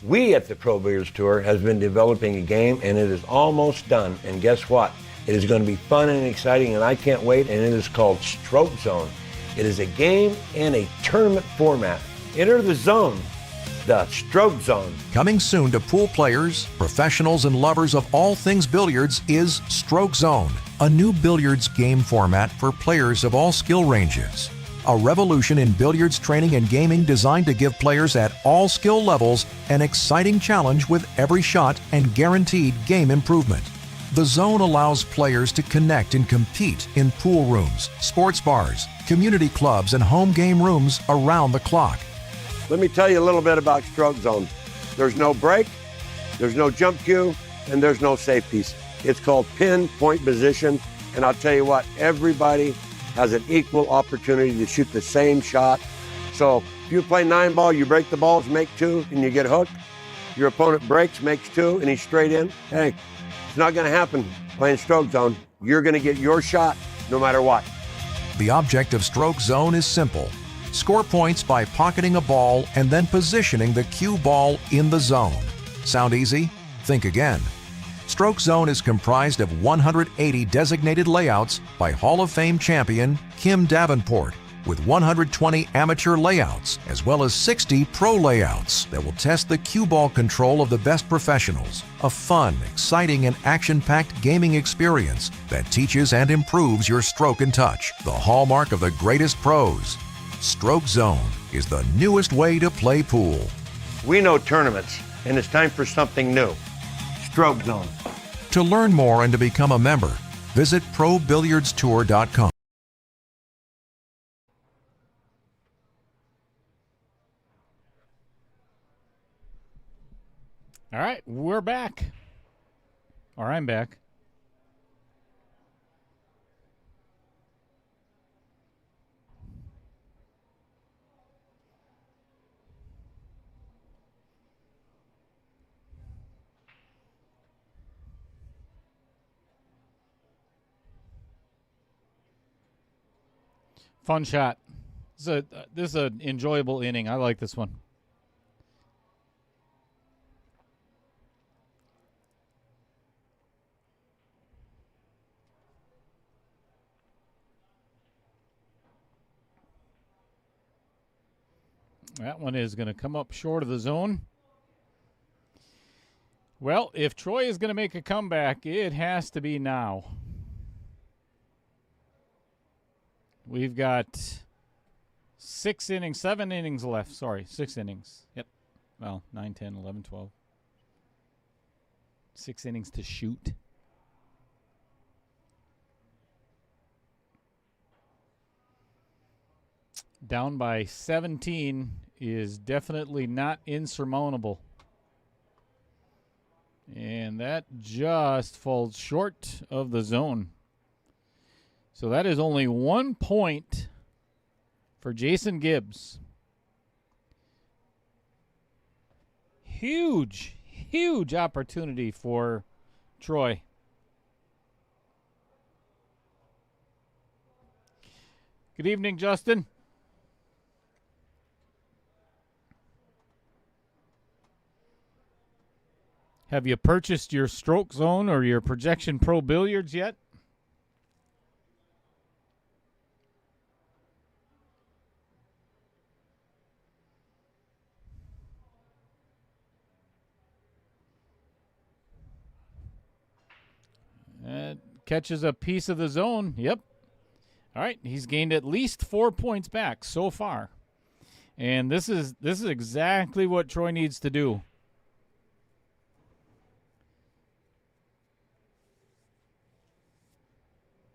Speaker 2: We at the Pro Billiards Tour has been developing a game and it is almost done. And guess what? It is going to be fun and exciting and I can't wait, and it is called Stroke Zone. It is a game and a tournament format. Enter the zone, the Stroke Zone.
Speaker 3: Coming soon to pool players, professionals, and lovers of all things billiards is Stroke Zone, a new billiards game format for players of all skill ranges. A revolution in billiards training and gaming designed to give players at all skill levels an exciting challenge with every shot and guaranteed game improvement. The zone allows players to connect and compete in pool rooms, sports bars, community clubs, and home game rooms around the clock.
Speaker 2: Let me tell you a little bit about Stroke Zone. There's no break, there's no jump cue, and there's no safe piece. It's called pinpoint position, and I'll tell you what, everybody has an equal opportunity to shoot the same shot. So if you play 9-ball, you break the balls, make 2, and you get hooked. Your opponent breaks, makes 2, and he's straight in. Hey, it's not going to happen playing Stroke Zone. You're going to get your shot no matter what.
Speaker 3: The object of Stroke Zone is simple. Score points by pocketing a ball and then positioning the cue ball in the zone. Sound easy? Think again. Stroke Zone is comprised of 180 designated layouts by Hall of Fame champion Kim Davenport, with 120 amateur layouts, as well as 60 pro layouts that will test the cue ball control of the best professionals. A fun, exciting, and action-packed gaming experience that teaches and improves your stroke and touch, the hallmark of the greatest pros. Stroke Zone is the newest way to play pool.
Speaker 2: We know tournaments, and it's time for something new. Stroke Zone.
Speaker 3: To learn more and to become a member, visit ProBilliardsTour.com.
Speaker 4: All right, we're back. Or I'm back. Fun shot. This is an enjoyable inning. I like this one. That one is going to come up short of the zone. Well, if Troy is going to make a comeback, it has to be now. We've got 7 innings left. Sorry, 6 innings. Yep. Well, 9, 10, 11, 12. 6 innings to shoot. Down by 17 is definitely not insurmountable. And that just falls short of the zone. So that is only 1 point for Jason Gibbs. Huge, huge opportunity for Troy. Good evening, Justin. Have you purchased your Stroke Zone or your Projection Pro Billiards yet? Catches a piece of the zone. Yep. All right. He's gained at least 4 points back so far. And this is exactly what Troy needs to do.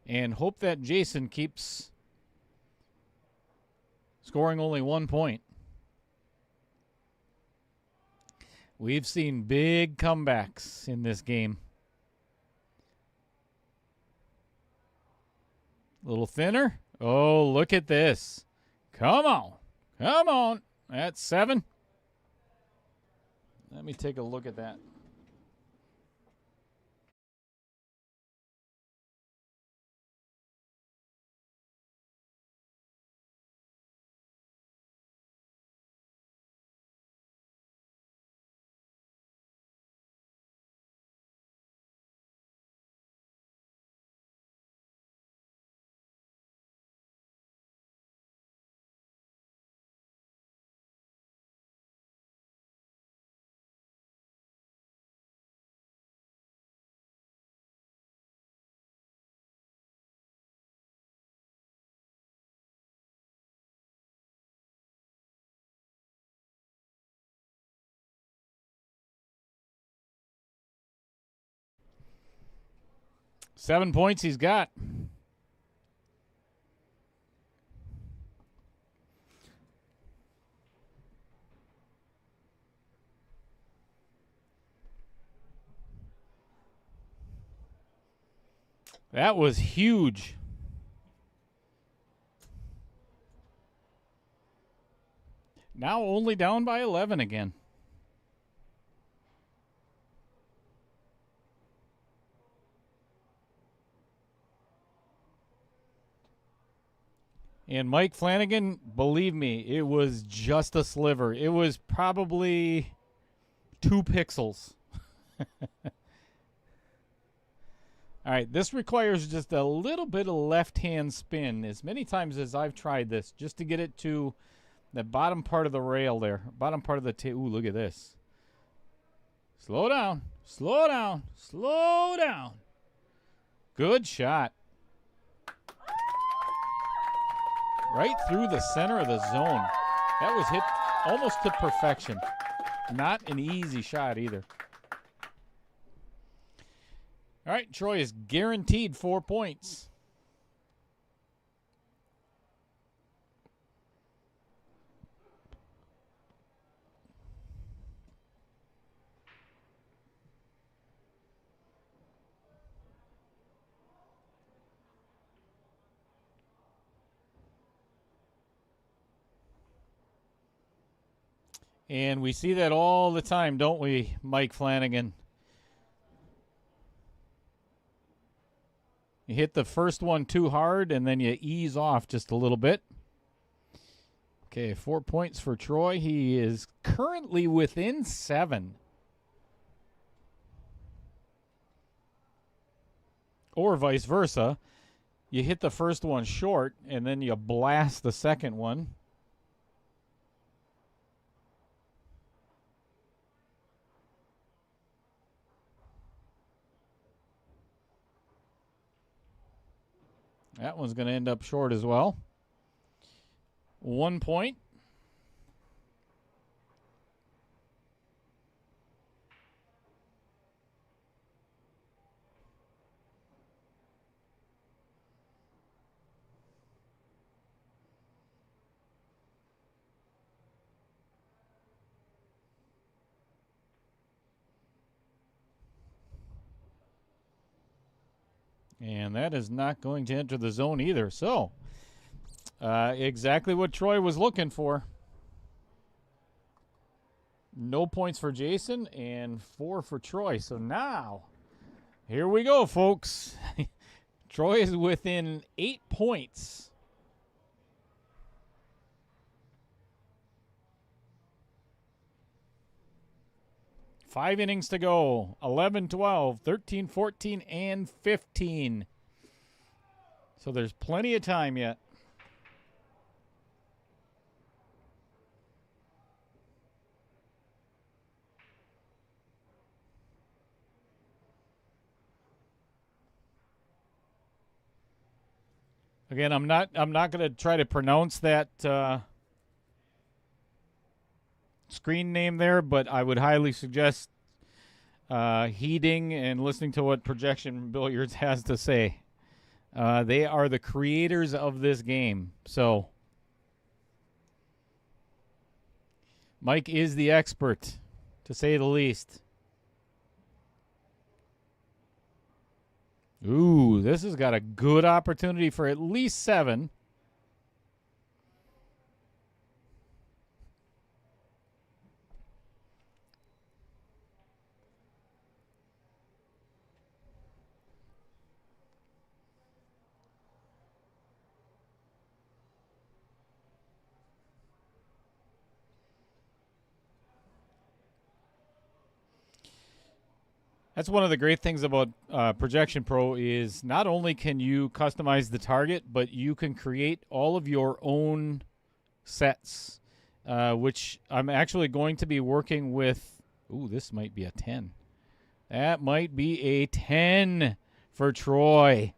Speaker 4: and hope that Jason keeps scoring only 1 point. We've seen big comebacks in this game. A little thinner. Oh, look at this. Come on. Come on. That's 7. Let me take a look at that. Seven points he's got. That was huge. Now only down by 11 again. And Mike Flanagan, believe me, it was just a sliver. It was probably 2 pixels. All right, this requires just a little bit of left-hand spin, as many times as I've tried this, just to get it to the bottom part of the rail there, bottom part of the table. Ooh, look at this. Slow down, slow down, slow down. Good shot. Right through the center of the zone. That was hit almost to perfection. Not an easy shot either. All right, Troy is guaranteed 4 points. And we see that all the time, don't we, Mike Flanagan? You hit the first one too hard, and then you ease off just a little bit. Okay, 4 points for Troy. He is currently within 7. Or vice versa. You hit the first one short, and then you blast the second one. That one's going to end up short as well. 1 point. And that is not going to enter the zone either. So, exactly what Troy was looking for. No points for Jason and 4 for Troy. So now, here we go, folks. Troy is within 8 points. Five innings to go. 11, 12, 13, 14, and 15. So there's plenty of time yet. Again, I'm not going to try to pronounce that screen name there, but I would highly suggest heeding and listening to what Projection Billiards has to say. They are the creators of this game. So Mike is the expert, to say the least. Ooh, this has got a good opportunity for at least 7. That's one of the great things about Projection Pro is not only can you customize the target, but you can create all of your own sets, which I'm actually going to be working with. Ooh, this might be a 10. That might be a 10 for Troy.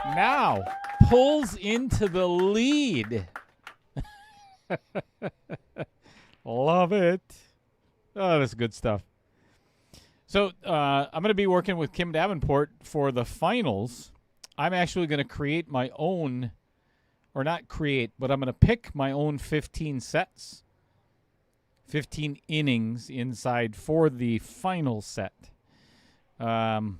Speaker 4: Now pulls into the lead. Love it. Oh, that's good stuff. So I'm going to be working with Kim Davenport for the finals. I'm actually going to create my own, or not create, but I'm going to pick my own 15 sets, 15 innings inside for the final set. So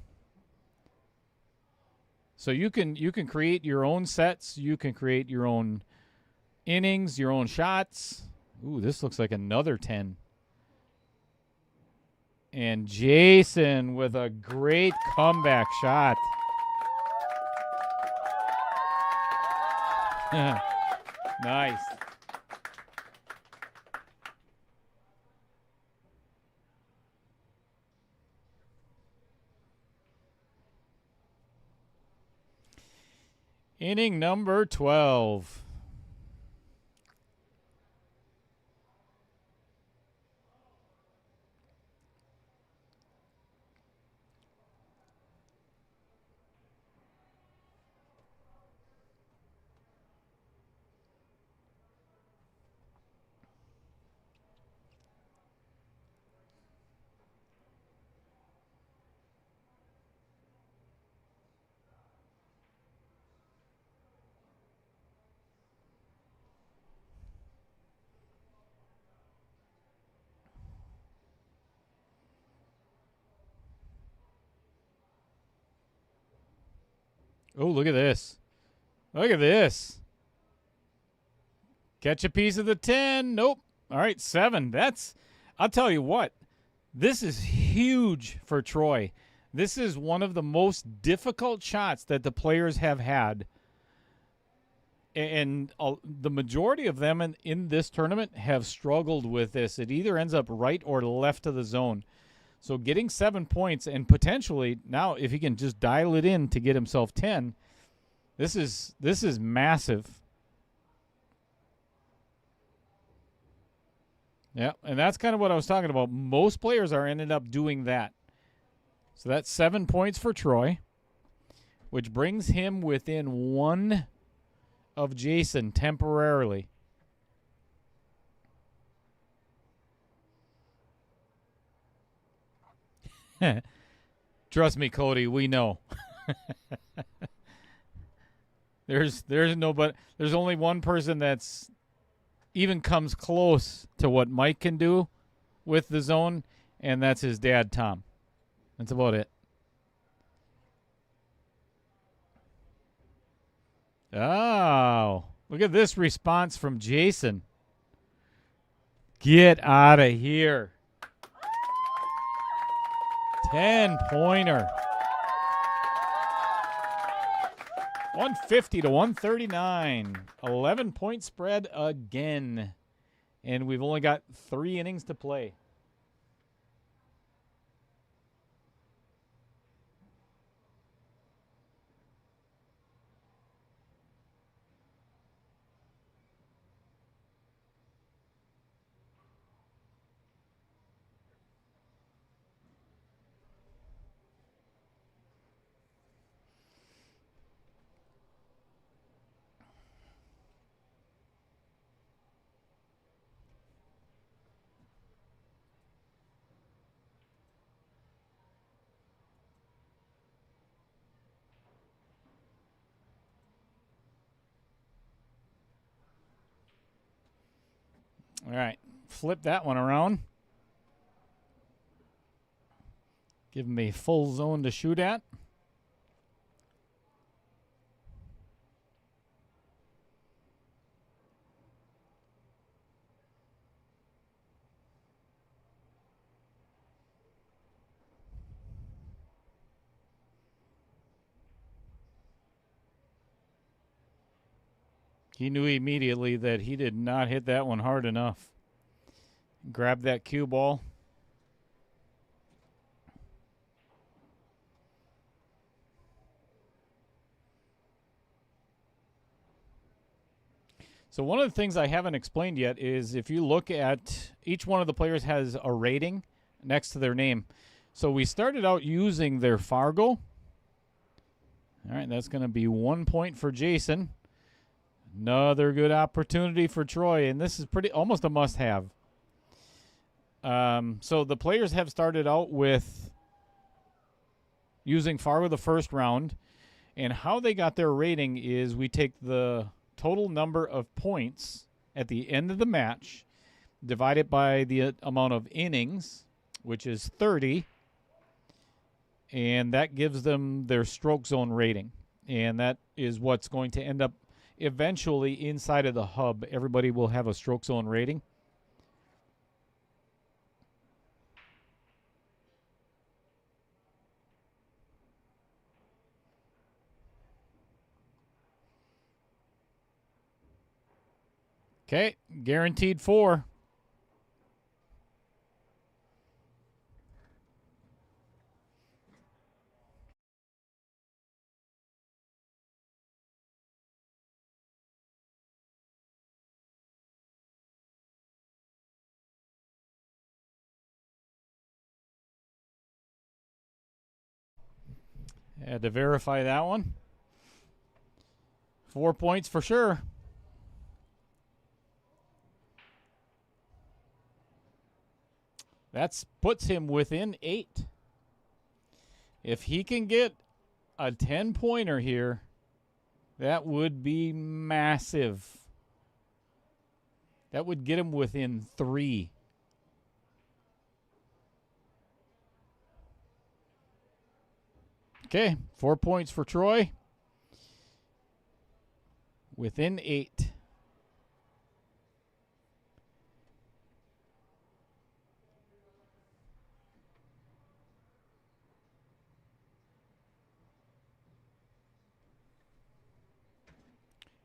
Speaker 4: you can create your own sets. You can create your own innings, your own shots. Ooh, this looks like another 10. And Jason with a great comeback shot. Nice. Inning number 12. Oh, look at this. Look at this. Catch a piece of the 10. Nope. All right, 7. I'll tell you what. This is huge for Troy. This is one of the most difficult shots that the players have had. And the majority of them in this tournament have struggled with this. It either ends up right or left of the zone. So getting 7 points and potentially now if he can just dial it in to get himself 10, this is massive. Yeah, and that's kind of what I was talking about. Most players are ended up doing that. So that's 7 points for Troy, which brings him within 1 of Jason temporarily. Trust me, Cody, we know. There's only one person that's even comes close to what Mike can do with the zone, and that's his dad, Tom. That's about it. Oh, look at this response from Jason. Get out of here. 10-pointer. 150 to 139. 11-point spread again. And we've only got 3 innings to play. All right, flip that one around. Give him a full zone to shoot at. He knew immediately that he did not hit that one hard enough. Grab that cue ball. So one of the things I haven't explained yet is if you look at each one of the players has a rating next to their name. So we started out using their Fargo. All right, that's going to be 1 point for Jason. Another good opportunity for Troy, and this is almost a must-have. So the players have started out with using Fargo the first round, and how they got their rating is we take the total number of points at the end of the match, divide it by the amount of innings, which is 30, and that gives them their stroke zone rating, and that is what's going to end up eventually inside of the hub. Everybody will have a stroke zone rating. Okay, guaranteed 4. Had to verify that one. 4 points for sure. That puts him within 8. If he can get a 10-pointer here, that would be massive. That would get him within 3. Okay, 4 points for Troy. Within 8.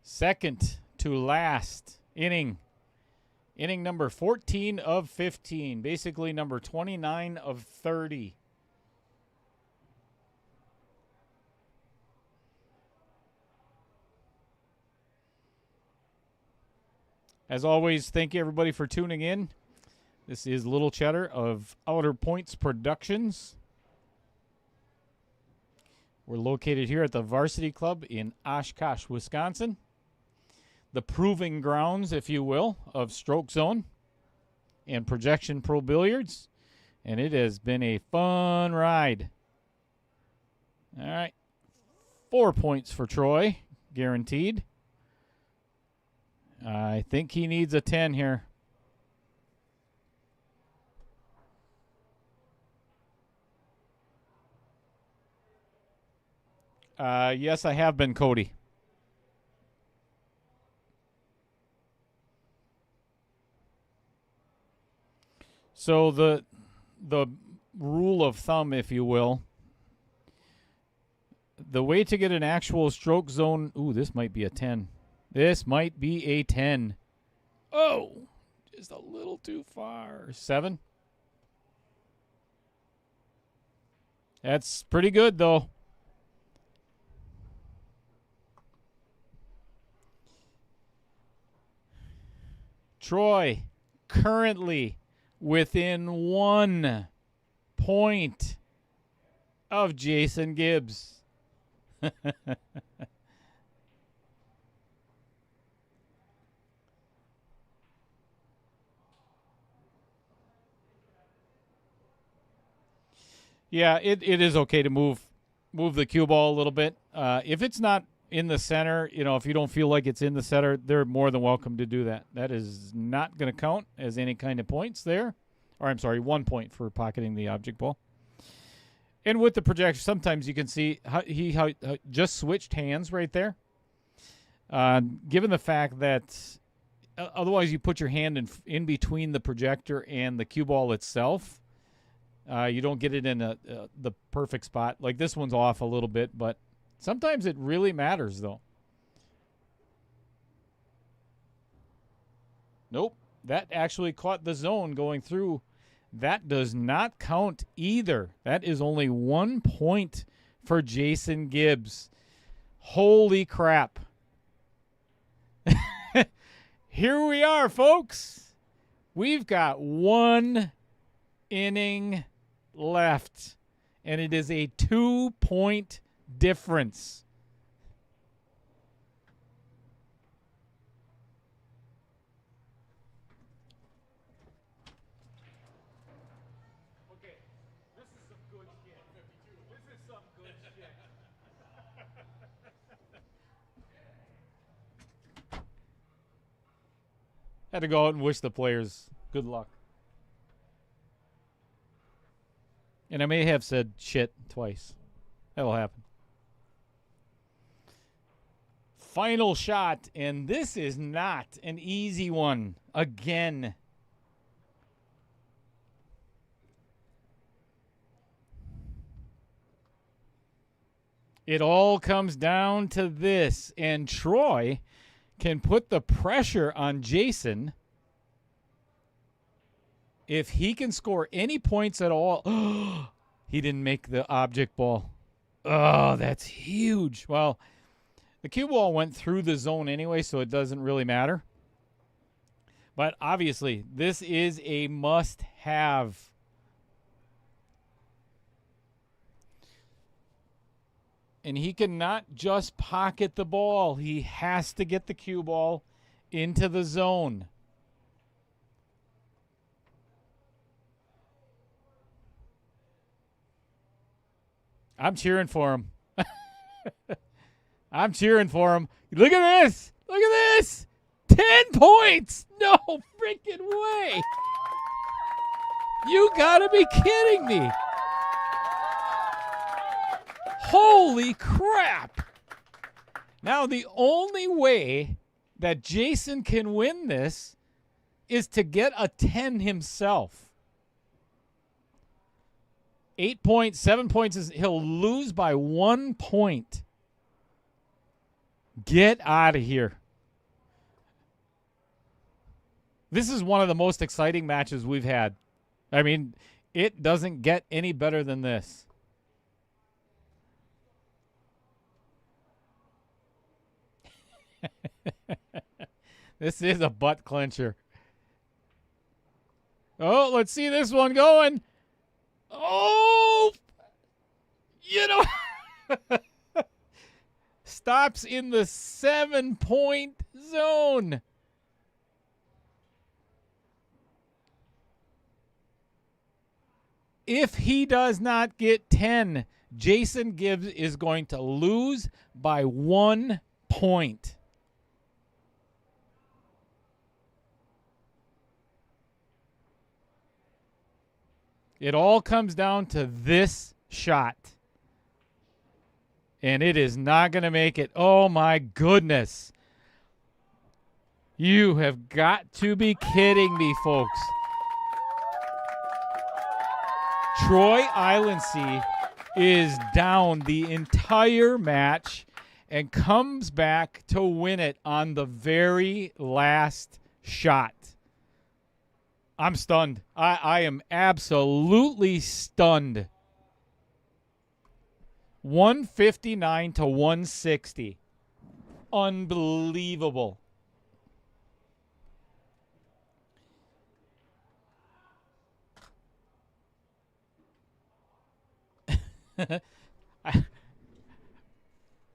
Speaker 4: Second to last inning. Inning number 14 of 15. Basically number 29 of 30. As always, thank you everybody for tuning in. This is Little Cheddar of Outer Points Productions. We're located here at the Varsity Club in Oshkosh, Wisconsin. The proving grounds, if you will, of Stroke Zone and Projection Pro Billiards. And it has been a fun ride. All right. 4 points for Troy, guaranteed. I think he needs a 10 here. Yes, I have been, Cody. So the rule of thumb, if you will, the way to get an actual stroke zone, ooh, this might be a 10. This might be a 10. Oh, just a little too far. 7. That's pretty good, though. Troy currently within 1 point of Jason Gibbs. Yeah, it is okay to move the cue ball a little bit. If it's not in the center, if you don't feel like it's in the center, they're more than welcome to do that. That is not going to count as any kind of points there. Or I'm sorry, 1 point for pocketing the object ball. And with the projector, sometimes you can see how he just switched hands right there. Given the fact that otherwise you put your hand in between the projector and the cue ball itself, you don't get it in the perfect spot. Like this one's off a little bit, but sometimes it really matters, though. Nope, that actually caught the zone going through. That does not count either. That is only 1 point for Jason Gibbs. Holy crap. Here we are, folks. We've got 1 inning left, and it is a 2-point difference. Had to go out and wish the players good luck. And I may have said shit twice. That'll happen. Final shot, and this is not an easy one. Again. It all comes down to this, and Troy can put the pressure on Jason if he can score any points at all. He didn't make the object ball. Oh, that's huge. Well, the cue ball went through the zone anyway, so it doesn't really matter. But obviously, this is a must-have. And he cannot just pocket the ball. He has to get the cue ball into the zone. I'm cheering for him. I'm cheering for him. Look at this. Look at this. 10 points. No freaking way. You gotta be kidding me. Holy crap. Now, the only way that Jason can win this is to get a 10 himself. 8 points, 7 points, he'll lose by 1 point. Get out of here. This is one of the most exciting matches we've had. I mean, it doesn't get any better than this. This is a butt clencher. Oh, let's see this one going. Oh, stops in the 7-point zone. If he does not get 10, Jason Gibbs is going to lose by 1 point. It all comes down to this shot. And it is not going to make it. Oh, my goodness. You have got to be kidding me, folks. Troy Islandsea is down the entire match and comes back to win it on the very last shot. I'm stunned. I am absolutely stunned. 159 to 160. Unbelievable.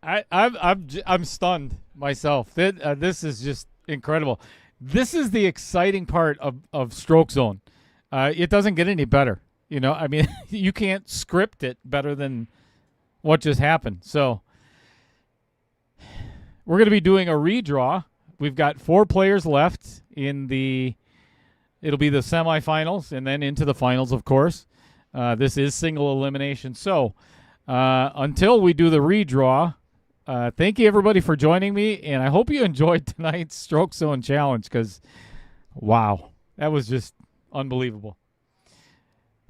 Speaker 4: I'm stunned myself. This is just incredible. This is the exciting part of Stroke Zone. It doesn't get any better. I mean, you can't script it better than what just happened. So we're going to be doing a redraw. We've got 4 players left in it'll be the semifinals and then into the finals, of course. This is single elimination. So until we do the redraw, thank you, everybody, for joining me, and I hope you enjoyed tonight's Stroke Zone Challenge because, wow, that was just unbelievable.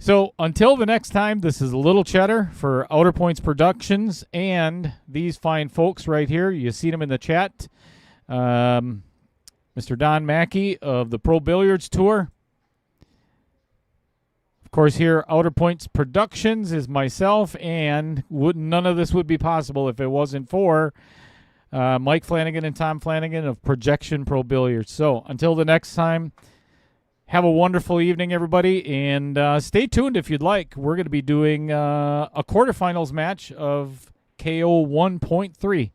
Speaker 4: So until the next time, this is Little Cheddar for Outer Points Productions and these fine folks right here. You see them in the chat. Mr. Don Mackey of the Pro Billiards Tour. Of course, here, Outer Points Productions is myself, and none of this would be possible if it wasn't for Mike Flanagan and Tom Flanagan of Projection Pro Billiards. So until the next time, have a wonderful evening, everybody, and stay tuned if you'd like. We're going to be doing a quarterfinals match of KO 1.3.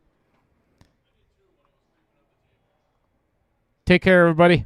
Speaker 4: Take care, everybody.